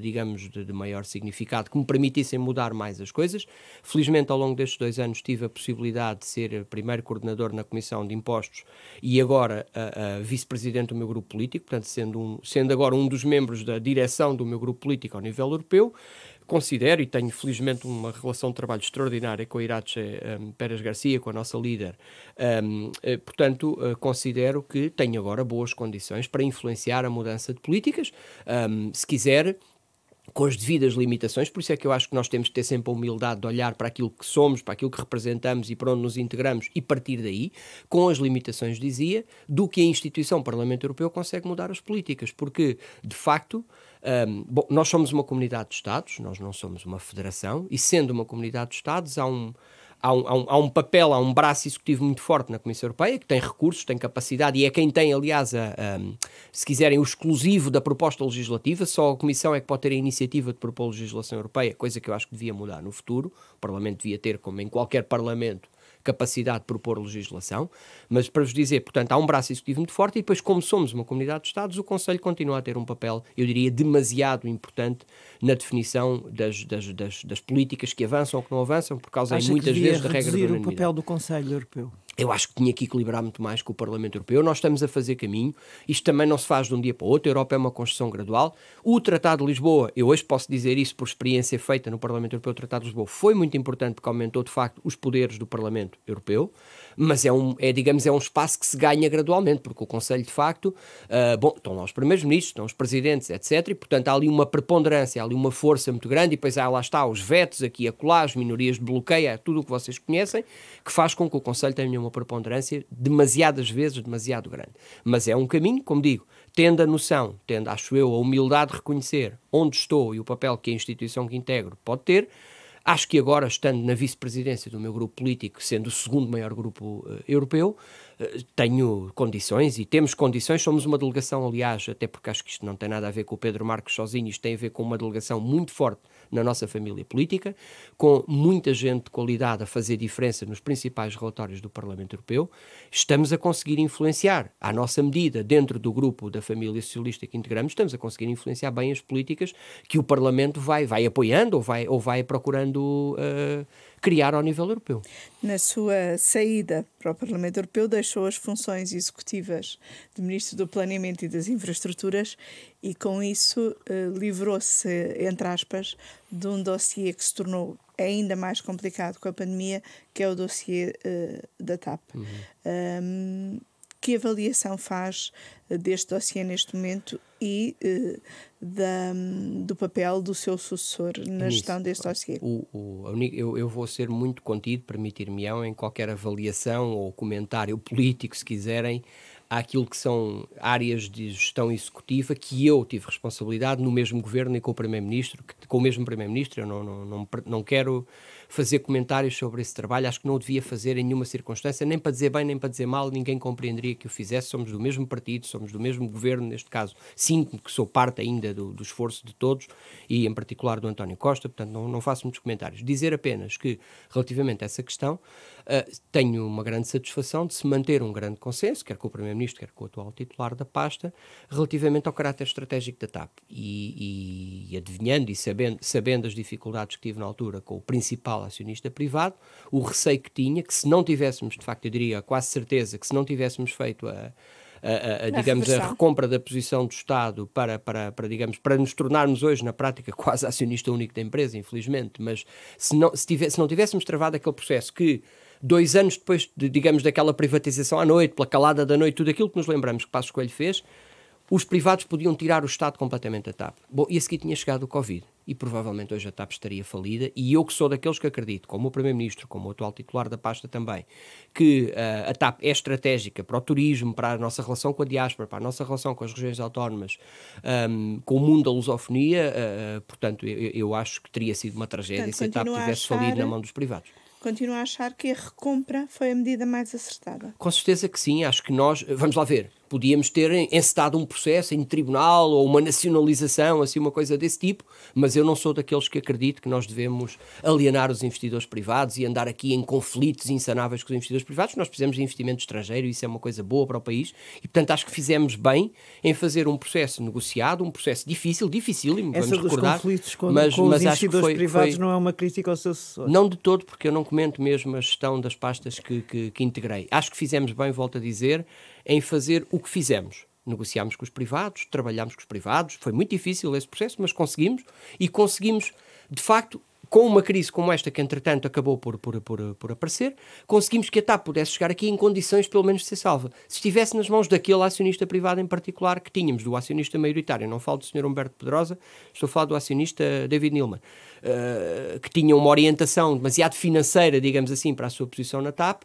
digamos, de maior significado que me permitissem mudar mais as coisas. Felizmente, ao longo destes 2 anos, tive a possibilidade de ser primeiro coordenador na Comissão de Impostos e agora vice-presidente do meu grupo político, portanto, sendo agora um dos membros da direção do meu grupo político ao nível europeu. Considero, e tenho felizmente uma relação de trabalho extraordinária com a Irache Pérez Garcia, com a nossa líder, portanto, considero que tenho agora boas condições para influenciar a mudança de políticas, se quiser, com as devidas limitações. Por isso é que eu acho que nós temos de ter sempre a humildade de olhar para aquilo que somos, para aquilo que representamos e para onde nos integramos e partir daí, com as limitações, dizia, do que a instituição Parlamento Europeu consegue mudar as políticas, porque, de facto, bom, nós somos uma comunidade de Estados, nós não somos uma federação, e sendo uma comunidade de Estados, há um papel, há um braço executivo muito forte na Comissão Europeia, que tem recursos, tem capacidade, e é quem tem, aliás, se quiserem, o exclusivo da proposta legislativa. Só a Comissão é que pode ter a iniciativa de propor legislação europeia, coisa que eu acho que devia mudar no futuro. O Parlamento devia ter, como em qualquer Parlamento, capacidade de propor legislação, mas para vos dizer, portanto, há um braço executivo muito forte e depois, como somos uma comunidade de Estados, o Conselho continua a ter um papel, eu diria, demasiado importante na definição das políticas que avançam ou que não avançam, por causa, muitas vezes, da regra da unanimidade. O papel do Conselho Europeu? Eu acho que tinha que equilibrar muito mais com o Parlamento Europeu. Nós estamos a fazer caminho. Isto também não se faz de um dia para o outro. A Europa é uma construção gradual. O Tratado de Lisboa, eu hoje posso dizer isso por experiência feita no Parlamento Europeu, o Tratado de Lisboa foi muito importante porque aumentou, de facto, os poderes do Parlamento Europeu, mas é um espaço que se ganha gradualmente, porque o Conselho, de facto, estão lá os primeiros-ministros, estão os presidentes, etc. E, portanto, há ali uma preponderância, há ali uma força muito grande, e depois lá está os vetos, aqui e acolá, as minorias de bloqueio, é tudo o que vocês conhecem, que faz com que o Conselho tenha uma preponderância demasiadas vezes demasiado grande. Mas é um caminho, como digo, tendo a noção, tendo, acho eu, a humildade de reconhecer onde estou e o papel que a instituição que integro pode ter. Acho que agora, estando na vice-presidência do meu grupo político, sendo o segundo maior grupo europeu, tenho condições e temos condições, somos uma delegação, aliás, até porque acho que isto não tem nada a ver com o Pedro Marques sozinho, isto tem a ver com uma delegação muito forte na nossa família política, com muita gente de qualidade a fazer diferença nos principais relatórios do Parlamento Europeu. Estamos a conseguir influenciar, à nossa medida, dentro do grupo da família socialista que integramos, estamos a conseguir influenciar bem as políticas que o Parlamento vai apoiando ou vai procurando criar ao nível europeu. Na sua saída para o Parlamento Europeu, deixou as funções executivas de Ministro do Planeamento e das Infraestruturas e, com isso, livrou-se, entre aspas, de um dossiê que se tornou ainda mais complicado com a pandemia, que é o dossiê da TAP. Que avaliação faz deste dossiê neste momento e do papel do seu sucessor na gestão deste dossiê? Eu vou ser muito contido, permitir-me-ão, em qualquer avaliação ou comentário político, se quiserem, àquilo que são áreas de gestão executiva que eu tive responsabilidade no mesmo governo e com o Primeiro-Ministro, com o mesmo Primeiro-Ministro. Eu não quero fazer comentários sobre esse trabalho, acho que não o devia fazer em nenhuma circunstância, nem para dizer bem, nem para dizer mal, ninguém compreenderia que o fizesse. Somos do mesmo partido, somos do mesmo governo, neste caso sinto que sou parte ainda do esforço de todos e em particular do António Costa, portanto não faço muitos comentários. Dizer apenas que, relativamente a essa questão, tenho uma grande satisfação de se manter um grande consenso, quer com o Primeiro-Ministro, quer com o atual titular da pasta, relativamente ao caráter estratégico da TAP. E adivinhando e sabendo as dificuldades que tive na altura com o principal acionista privado, o receio que tinha, que se não tivéssemos, de facto, eu diria quase certeza, que se não tivéssemos feito a recompra da posição do Estado para nos tornarmos hoje, na prática, quase acionista único da empresa, infelizmente, mas se não tivéssemos travado aquele processo que 2 anos depois, daquela privatização à noite, pela calada da noite, tudo aquilo que nos lembramos que Passos Coelho fez, os privados podiam tirar o Estado completamente da TAP. Bom, e a seguir tinha chegado o Covid. E provavelmente hoje a TAP estaria falida. E eu que sou daqueles que acredito, como o Primeiro-Ministro, como o atual titular da pasta também, que a TAP é estratégica para o turismo, para a nossa relação com a diáspora, para a nossa relação com as regiões autónomas, com o mundo da lusofonia. Portanto, eu acho que teria sido uma tragédia se a TAP tivesse falido na mão dos privados. Continua a achar que a recompra foi a medida mais acertada? Com certeza que sim, acho que nós, vamos lá ver, podíamos ter encetado um processo em tribunal ou uma nacionalização, assim, uma coisa desse tipo, mas eu não sou daqueles que acredito que nós devemos alienar os investidores privados e andar aqui em conflitos insanáveis com os investidores privados. Nós precisamos de investimento estrangeiro e isso é uma coisa boa para o país e, portanto, acho que fizemos bem em fazer um processo negociado, um processo dificílimo, vamos recordar. Essa dos conflitos com os investidores privados não é uma crítica ao seu sucessor? Não de todo, porque eu não comento mesmo a gestão das pastas que integrei. Acho que fizemos bem, volto a dizer, em fazer o que fizemos. Negociámos com os privados, trabalhámos com os privados, foi muito difícil esse processo, mas conseguimos, de facto, com uma crise como esta, que entretanto acabou por aparecer, conseguimos que a TAP pudesse chegar aqui em condições pelo menos de ser salva. Se estivesse nas mãos daquele acionista privado em particular que tínhamos, do acionista maioritário, não falo do Sr. Humberto Pedrosa, estou a falar do acionista David Neilman, que tinha uma orientação demasiado financeira, digamos assim, para a sua posição na TAP.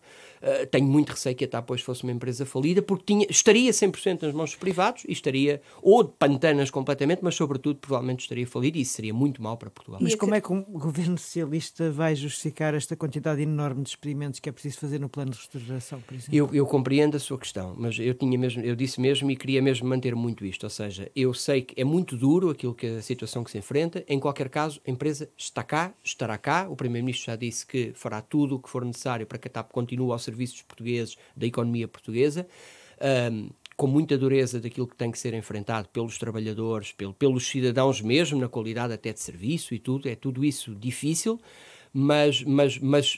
Tenho muito receio que a TAP hoje fosse uma empresa falida, porque estaria 100% nas mãos dos privados e estaria, ou de pantanas completamente, mas sobretudo provavelmente estaria falida e isso seria muito mau para Portugal. Mas como é que o governo socialista vai justificar esta quantidade enorme de experimentos que é preciso fazer no plano de reestruturação, por exemplo? Eu compreendo a sua questão, mas eu disse mesmo e queria mesmo manter muito isto, ou seja, eu sei que é muito duro a situação que se enfrenta, em qualquer caso a empresa está cá, estará cá, o Primeiro-Ministro já disse que fará tudo o que for necessário para que a TAP continue ao serviço dos portugueses, da economia portuguesa, com muita dureza daquilo que tem que ser enfrentado pelos trabalhadores, pelos cidadãos mesmo, na qualidade até de serviço e tudo, é tudo isso difícil, mas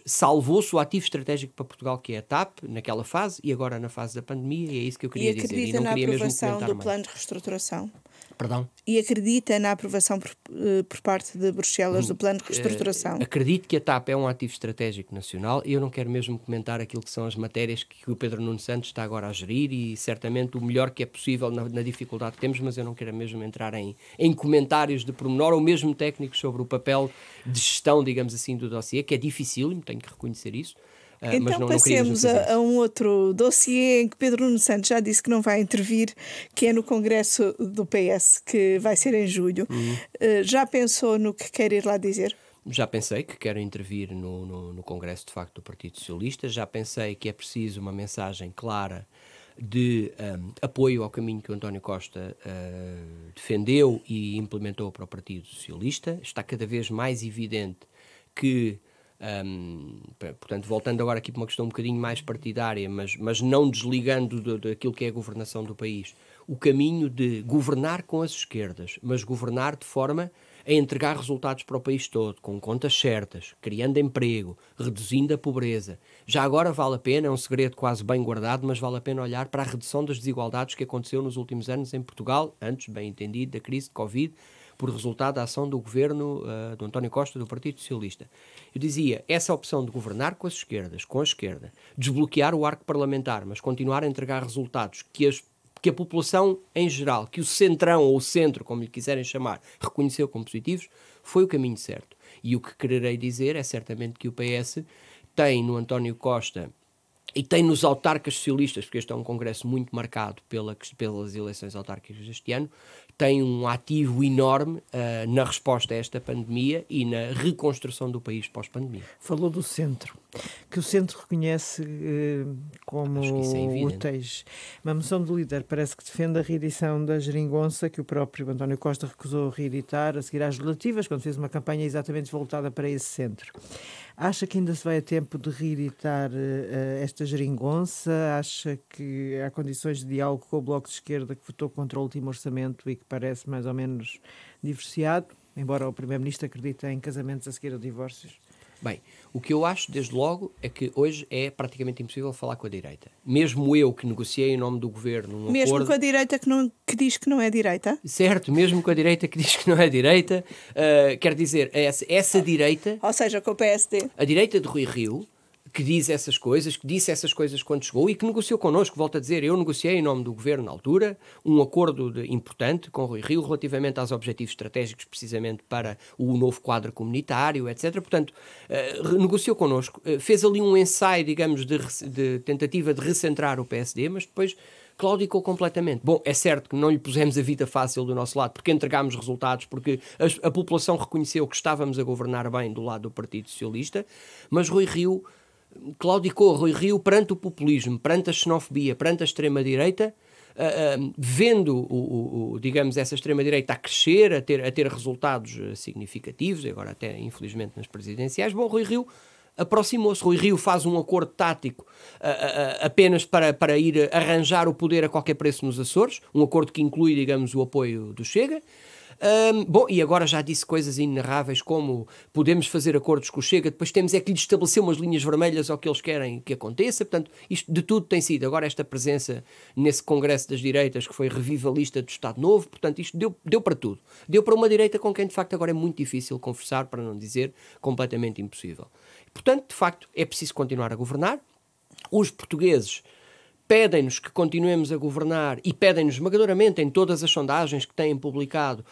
salvou-se o ativo estratégico para Portugal, que é a TAP, naquela fase, e agora na fase da pandemia, e é isso que eu queria dizer. E acredita na aprovação do plano de reestruturação? Perdão? E acredita na aprovação por parte de Bruxelas do plano de reestruturação? Acredito que a TAP é um ativo estratégico nacional e eu não quero mesmo comentar aquilo que são as matérias que o Pedro Nuno Santos está agora a gerir e certamente o melhor que é possível na dificuldade que temos, mas eu não quero mesmo entrar em comentários de pormenor ou mesmo técnicos sobre o papel de gestão, digamos assim, do dossiê, que é dificílimo, tenho que reconhecer isso. Então passemos a um outro dossiê em que Pedro Nuno Santos já disse que não vai intervir, que é no Congresso do PS, que vai ser em julho. Já pensou no que quer ir lá dizer? Já pensei que quero intervir no Congresso, de facto, do Partido Socialista. Já pensei que é preciso uma mensagem clara de apoio ao caminho que o António Costa defendeu e implementou para o Partido Socialista. Está cada vez mais evidente que, portanto, voltando agora aqui para uma questão um bocadinho mais partidária, mas não desligando daquilo que é a governação do país, o caminho de governar com as esquerdas, mas governar de forma a entregar resultados para o país todo, com contas certas, criando emprego, reduzindo a pobreza. Já agora vale a pena, é um segredo quase bem guardado, mas vale a pena olhar para a redução das desigualdades que aconteceu nos últimos anos em Portugal, antes, bem entendido, da crise de Covid, por resultado da ação do governo do António Costa, do Partido Socialista. Eu dizia, essa opção de governar com as esquerdas, com a esquerda, desbloquear o arco parlamentar, mas continuar a entregar resultados que a população em geral, que o centrão ou o centro, como lhe quiserem chamar, reconheceu como positivos, foi o caminho certo. E o que quererei dizer é certamente que o PS tem no António Costa e tem nos autarcas socialistas, porque este é um congresso muito marcado pelas eleições autárquicas deste ano, tem um ativo enorme na resposta a esta pandemia e na reconstrução do país pós-pandemia. Falou do centro, que o centro reconhece como úteis. Uma moção do líder parece que defende a reedição da geringonça, que o próprio António Costa recusou reeditar a seguir às legislativas, quando fez uma campanha exatamente voltada para esse centro. Acha que ainda se vai a tempo de reeditar esta geringonça? Acha que há condições de diálogo com o Bloco de Esquerda, que votou contra o último orçamento e que parece mais ou menos divorciado, embora o Primeiro-Ministro acredite em casamentos a seguir a divórcios? Bem, o que eu acho, desde logo, é que hoje é praticamente impossível falar com a direita. Mesmo eu, que negociei em nome do governo um mesmo acordo... com a direita que diz que não é direita? Certo, mesmo com a direita que diz que não é direita, quer dizer, essa direita... Ou seja, com o PSD. A direita de Rui Rio, que diz essas coisas, que disse essas coisas quando chegou e que negociou connosco, volto a dizer, eu negociei em nome do governo na altura um acordo importante com Rui Rio relativamente aos objetivos estratégicos precisamente para o novo quadro comunitário, etc. Portanto, negociou connosco, fez ali um ensaio, digamos, de tentativa de recentrar o PSD, mas depois claudicou completamente. Bom, é certo que não lhe pusemos a vida fácil do nosso lado, porque entregámos resultados, porque a população reconheceu que estávamos a governar bem do lado do Partido Socialista, mas Rui Rio claudicou. Rui Rio, perante o populismo, perante a xenofobia, perante a extrema-direita, vendo, digamos, essa extrema-direita a crescer, a ter resultados significativos, agora até, infelizmente, nas presidenciais, bom, Rui Rio aproximou-se. Rui Rio faz um acordo tático apenas para ir arranjar o poder a qualquer preço nos Açores, um acordo que inclui, digamos, o apoio do Chega. Bom, e agora já disse coisas inenarráveis como podemos fazer acordos com o Chega, depois temos é que lhe estabelecer umas linhas vermelhas ao que eles querem que aconteça. Portanto, isto de tudo tem sido. Agora esta presença nesse Congresso das Direitas que foi revivalista do Estado Novo, portanto isto deu para tudo. Deu para uma direita com quem de facto agora é muito difícil conversar, para não dizer completamente impossível. Portanto, de facto, é preciso continuar a governar. Os portugueses pedem-nos que continuemos a governar e pedem-nos esmagadoramente em todas as sondagens que têm publicado,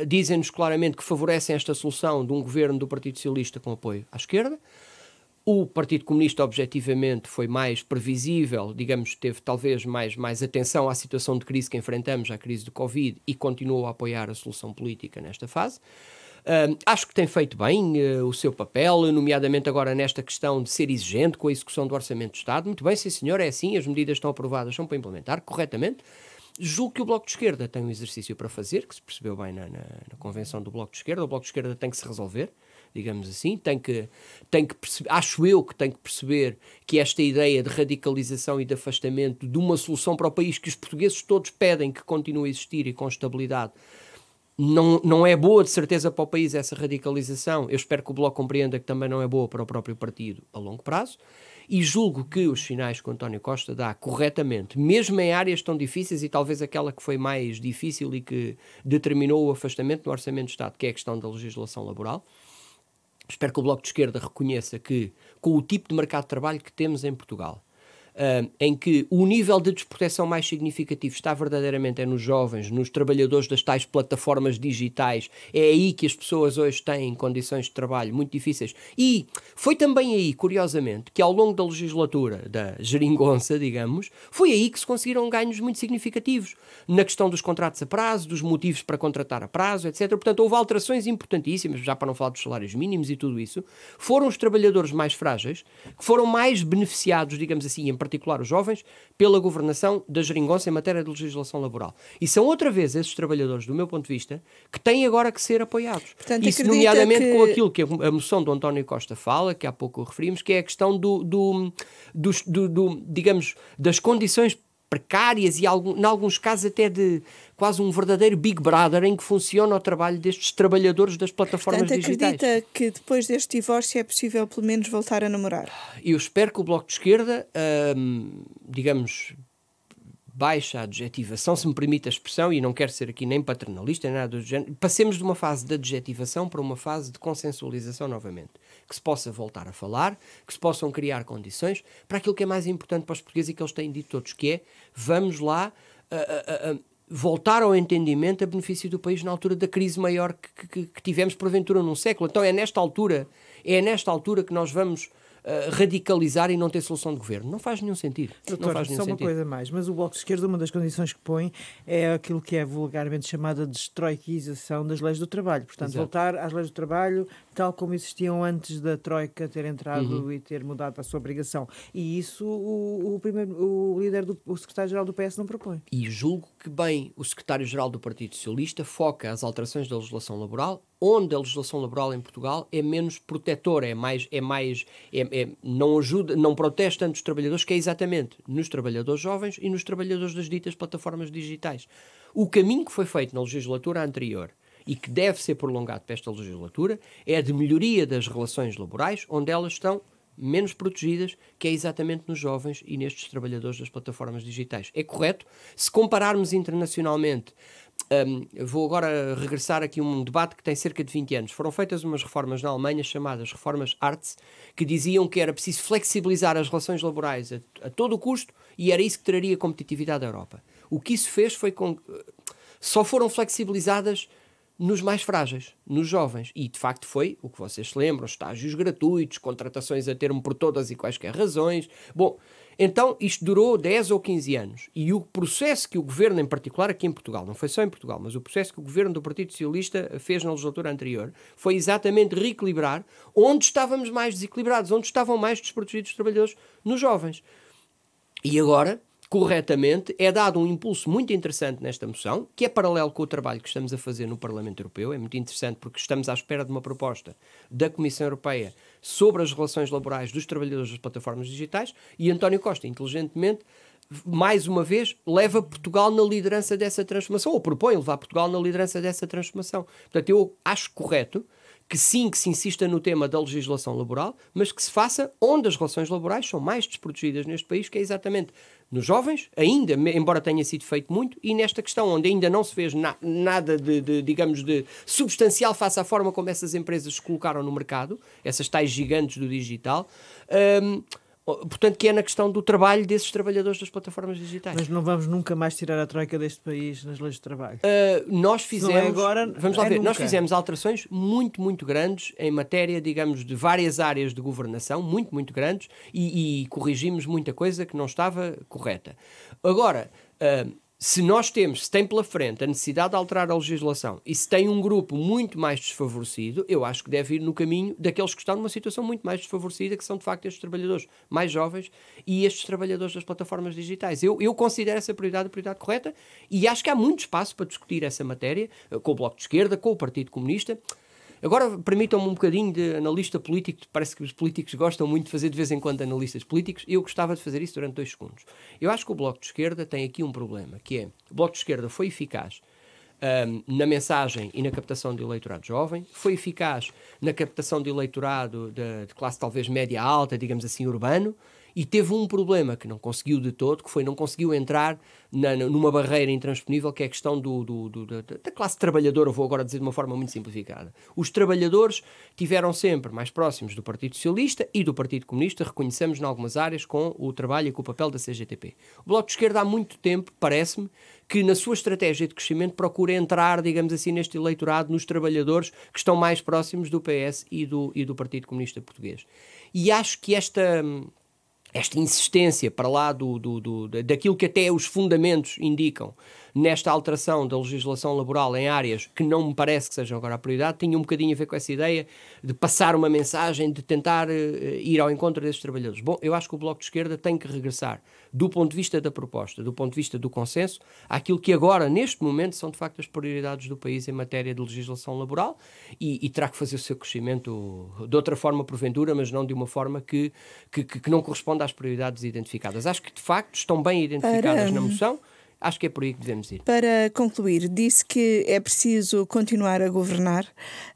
dizem-nos claramente que favorecem esta solução de um governo do Partido Socialista com apoio à esquerda. O Partido Comunista, objetivamente, foi mais previsível, digamos, teve talvez mais atenção à situação de crise que enfrentamos, à crise do Covid, e continuou a apoiar a solução política nesta fase. Acho que tem feito bem o seu papel, nomeadamente agora nesta questão de ser exigente com a execução do Orçamento de Estado. Muito bem, sim senhor, é assim, as medidas estão aprovadas, são para implementar corretamente. Julgo que o Bloco de Esquerda tem um exercício para fazer, que se percebeu bem na convenção do Bloco de Esquerda. O Bloco de Esquerda tem que se resolver, digamos assim, tem que perceber, acho eu que tem que perceber que esta ideia de radicalização e de afastamento de uma solução para o país que os portugueses todos pedem que continue a existir e com estabilidade, não é boa de certeza para o país essa radicalização. Eu espero que o Bloco compreenda que também não é boa para o próprio partido a longo prazo, e julgo que os sinais que o António Costa dá corretamente, mesmo em áreas tão difíceis, e talvez aquela que foi mais difícil e que determinou o afastamento do Orçamento de Estado, que é a questão da legislação laboral. Espero que o Bloco de Esquerda reconheça que, com o tipo de mercado de trabalho que temos em Portugal, em que o nível de desproteção mais significativo está verdadeiramente nos jovens, nos trabalhadores das tais plataformas digitais. É aí que as pessoas hoje têm condições de trabalho muito difíceis. E foi também aí, curiosamente, que ao longo da legislatura da geringonça, digamos, foi aí que se conseguiram ganhos muito significativos na questão dos contratos a prazo, dos motivos para contratar a prazo, etc. Portanto, houve alterações importantíssimas, já para não falar dos salários mínimos e tudo isso. Foram os trabalhadores mais frágeis que foram mais beneficiados, digamos assim, em particular os jovens, pela governação da geringonça em matéria de legislação laboral. E são outra vez esses trabalhadores, do meu ponto de vista, que têm agora que ser apoiados. Portanto, isso nomeadamente com aquilo que a moção do António Costa fala, que há pouco referimos, que é a questão digamos, das condições precárias e, em alguns casos, até de quase um verdadeiro Big Brother em que funciona o trabalho destes trabalhadores das plataformas digitais. Acredita que depois deste divórcio é possível, pelo menos, voltar a namorar? Eu espero que o Bloco de Esquerda, digamos, baixe a adjetivação, se me permite a expressão, e não quero ser aqui nem paternalista, nem nada do género, passemos de uma fase de adjetivação para uma fase de consensualização novamente. Que se possa voltar a falar, que se possam criar condições para aquilo que é mais importante para os portugueses e que eles têm dito todos, que é, vamos lá voltar ao entendimento a benefício do país na altura da crise maior que tivemos porventura num século. Então é nesta altura que nós vamos radicalizar e não ter solução de governo. Não faz nenhum sentido. Doutor, não faz nenhum só uma sentido. coisa mais, mas o Bloco de Esquerda, uma das condições que põe é aquilo que é vulgarmente chamada de destroiquização das leis do trabalho. Portanto, Exato. voltar às leis do trabalho tal como existiam antes da Troika ter entrado e ter mudado a sua obrigação. E isso o secretário-geral do PS não propõe. E julgo que bem o secretário-geral do Partido Socialista foca as alterações da legislação laboral, onde a legislação laboral em Portugal é menos protetora, não ajuda, não protege tanto os trabalhadores, que é exatamente nos trabalhadores jovens e nos trabalhadores das ditas plataformas digitais. O caminho que foi feito na legislatura anterior e que deve ser prolongado para esta legislatura é de melhoria das relações laborais, onde elas estão menos protegidas, que é exatamente nos jovens e nestes trabalhadores das plataformas digitais. É correto? Se compararmos internacionalmente, vou agora regressar aqui a um debate que tem cerca de 20 anos. Foram feitas umas reformas na Alemanha chamadas reformas Hartz, que diziam que era preciso flexibilizar as relações laborais a todo o custo e era isso que traria competitividade à Europa. O que isso fez foi só foram flexibilizadas nos mais frágeis, nos jovens. E, de facto, foi o que vocês se lembram, estágios gratuitos, contratações a termo por todas e quaisquer razões. Bom, então isto durou 10 ou 15 anos. E o processo que o governo, em particular aqui em Portugal, não foi só em Portugal, mas o processo que o governo do Partido Socialista fez na legislatura anterior, foi exatamente reequilibrar onde estávamos mais desequilibrados, onde estavam mais desprotegidos os trabalhadores, nos jovens. E agora, corretamente, é dado um impulso muito interessante nesta moção, que é paralelo com o trabalho que estamos a fazer no Parlamento Europeu. É muito interessante porque estamos à espera de uma proposta da Comissão Europeia sobre as relações laborais dos trabalhadores das plataformas digitais, e António Costa, inteligentemente, mais uma vez, leva Portugal na liderança dessa transformação, ou propõe levar Portugal na liderança dessa transformação. Portanto, eu acho correto que sim, que se insista no tema da legislação laboral, mas que se faça onde as relações laborais são mais desprotegidas neste país, que é exatamente nos jovens, ainda, embora tenha sido feito muito, e nesta questão onde ainda não se fez nada digamos, de substancial face à forma como essas empresas se colocaram no mercado, essas tais gigantes do digital, portanto, que é na questão do trabalho desses trabalhadores das plataformas digitais. Mas não vamos nunca mais tirar a Troika deste país nas leis de trabalho. Nós fizemos, não é agora, vamos lá ver, nunca. Nós fizemos alterações muito, muito grandes em matéria, digamos, de várias áreas de governação, muito, muito grandes, e corrigimos muita coisa que não estava correta. Agora, se tem pela frente a necessidade de alterar a legislação e se tem um grupo muito mais desfavorecido, eu acho que deve ir no caminho daqueles que estão numa situação muito mais desfavorecida, que são de facto estes trabalhadores mais jovens e estes trabalhadores das plataformas digitais. Eu considero essa prioridade a prioridade correta e acho que há muito espaço para discutir essa matéria com o Bloco de Esquerda, com o Partido Comunista. Agora, permitam-me um bocadinho de analista político, parece que os políticos gostam muito de fazer de vez em quando analistas políticos, eu gostava de fazer isso durante 2 segundos. Eu acho que o Bloco de Esquerda tem aqui um problema, que é, o Bloco de Esquerda foi eficaz na mensagem e na captação de eleitorado jovem, foi eficaz na captação de eleitorado de classe talvez média-alta, digamos assim, urbano, e teve um problema que não conseguiu de todo, que foi não conseguiu entrar numa barreira intransponível, que é a questão da classe trabalhadora. Eu vou agora dizer de uma forma muito simplificada. Os trabalhadores tiveram sempre mais próximos do Partido Socialista e do Partido Comunista, reconhecemos em algumas áreas, com o trabalho e com o papel da CGTP. O Bloco de Esquerda há muito tempo, parece-me, que na sua estratégia de crescimento procura entrar, digamos assim, neste eleitorado, nos trabalhadores que estão mais próximos do PS e do Partido Comunista Português. E acho que esta insistência para lá daquilo que até os fundamentos indicam nesta alteração da legislação laboral em áreas que não me parece que sejam agora a prioridade, tinha um bocadinho a ver com essa ideia de passar uma mensagem, de tentar ir ao encontro desses trabalhadores. Bom, eu acho que o Bloco de Esquerda tem que regressar, do ponto de vista da proposta, do ponto de vista do consenso, àquilo que agora, neste momento, são de facto as prioridades do país em matéria de legislação laboral, e terá que fazer o seu crescimento de outra forma, porventura, mas não de uma forma que não corresponda às prioridades identificadas. Acho que, de facto, estão bem identificadas na moção. Acho que é por aí que devemos ir. Para concluir, disse que é preciso continuar a governar.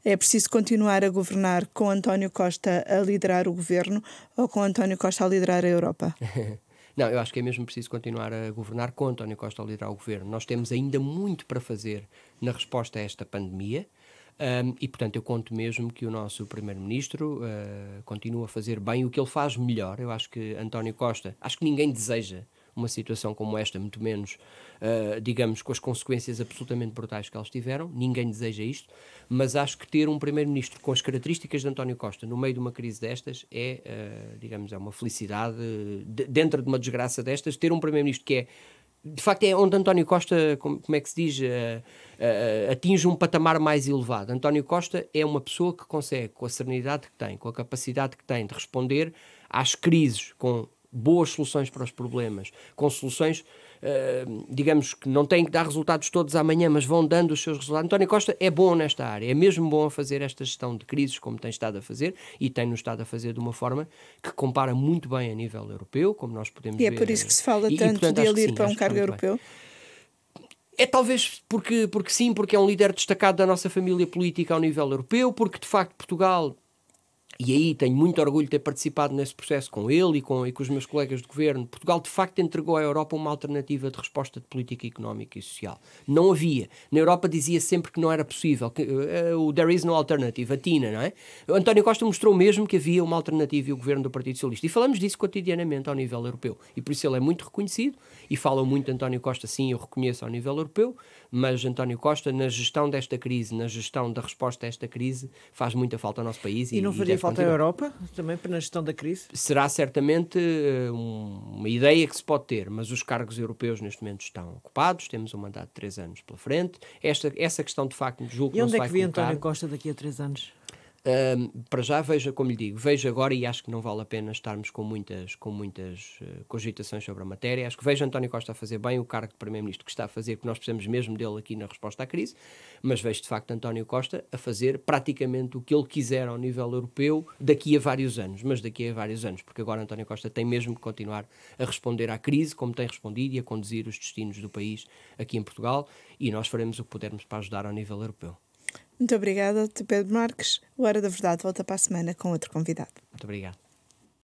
É preciso continuar a governar com António Costa a liderar o governo ou com António Costa a liderar a Europa? Não, eu acho que é mesmo preciso continuar a governar com António Costa a liderar o governo. Nós temos ainda muito para fazer na resposta a esta pandemia. E, portanto, eu conto mesmo que o nosso Primeiro-Ministro continua a fazer bem o que ele faz melhor. Eu acho que António Costa, acho que ninguém deseja uma situação como esta, muito menos, digamos, com as consequências absolutamente brutais que elas tiveram. Ninguém deseja isto, mas acho que ter um Primeiro-Ministro com as características de António Costa no meio de uma crise destas digamos, é uma felicidade. Dentro de uma desgraça destas, ter um Primeiro-Ministro que de facto, é onde António Costa, como é que se diz, atinge um patamar mais elevado. António Costa é uma pessoa que consegue, com a serenidade que tem, com a capacidade que tem de responder às crises, com boas soluções para os problemas, com soluções, digamos, que não têm que dar resultados todos amanhã, mas vão dando os seus resultados. António Costa é bom nesta área, é mesmo bom a fazer esta gestão de crises como tem estado a fazer, e tem-nos estado a fazer de uma forma que compara muito bem a nível europeu, como nós podemos ver. E é por isso que se fala tanto portanto, de ele ir para um cargo europeu? É talvez porque sim, porque é um líder destacado da nossa família política ao nível europeu, porque de facto Portugal, e aí tenho muito orgulho de ter participado nesse processo com ele e com os meus colegas de governo, Portugal de facto entregou à Europa uma alternativa de resposta de política económica e social. Não havia. Na Europa dizia sempre que não era possível, que, o there is no alternative, a TINA, não é? O António Costa mostrou mesmo que havia uma alternativa e o governo do Partido Socialista. E falamos disso cotidianamente ao nível europeu. E por isso ele é muito reconhecido e falam muito de António Costa, sim, eu reconheço ao nível europeu, mas António Costa, na gestão desta crise, na gestão da resposta a esta crise, faz muita falta ao nosso país. E não faria falta a Europa também na gestão da crise? Será certamente uma ideia que se pode ter, mas os cargos europeus neste momento estão ocupados, temos um mandato de 3 anos pela frente. Essa questão de facto julgo que não se vai colocar. E onde é que vê António Costa daqui a 3 anos? Para já, veja, como lhe digo, veja agora, e acho que não vale a pena estarmos com muitas cogitações sobre a matéria. Acho que veja António Costa a fazer bem o cargo de Primeiro-Ministro que está a fazer, porque nós precisamos mesmo dele aqui na resposta à crise, mas vejo de facto António Costa a fazer praticamente o que ele quiser ao nível europeu daqui a vários anos, porque agora António Costa tem mesmo que continuar a responder à crise, como tem respondido, e a conduzir os destinos do país aqui em Portugal, e nós faremos o que pudermos para ajudar ao nível europeu. Muito obrigada, Pedro Marques. O Hora da Verdade volta para a semana com outro convidado. Muito obrigado.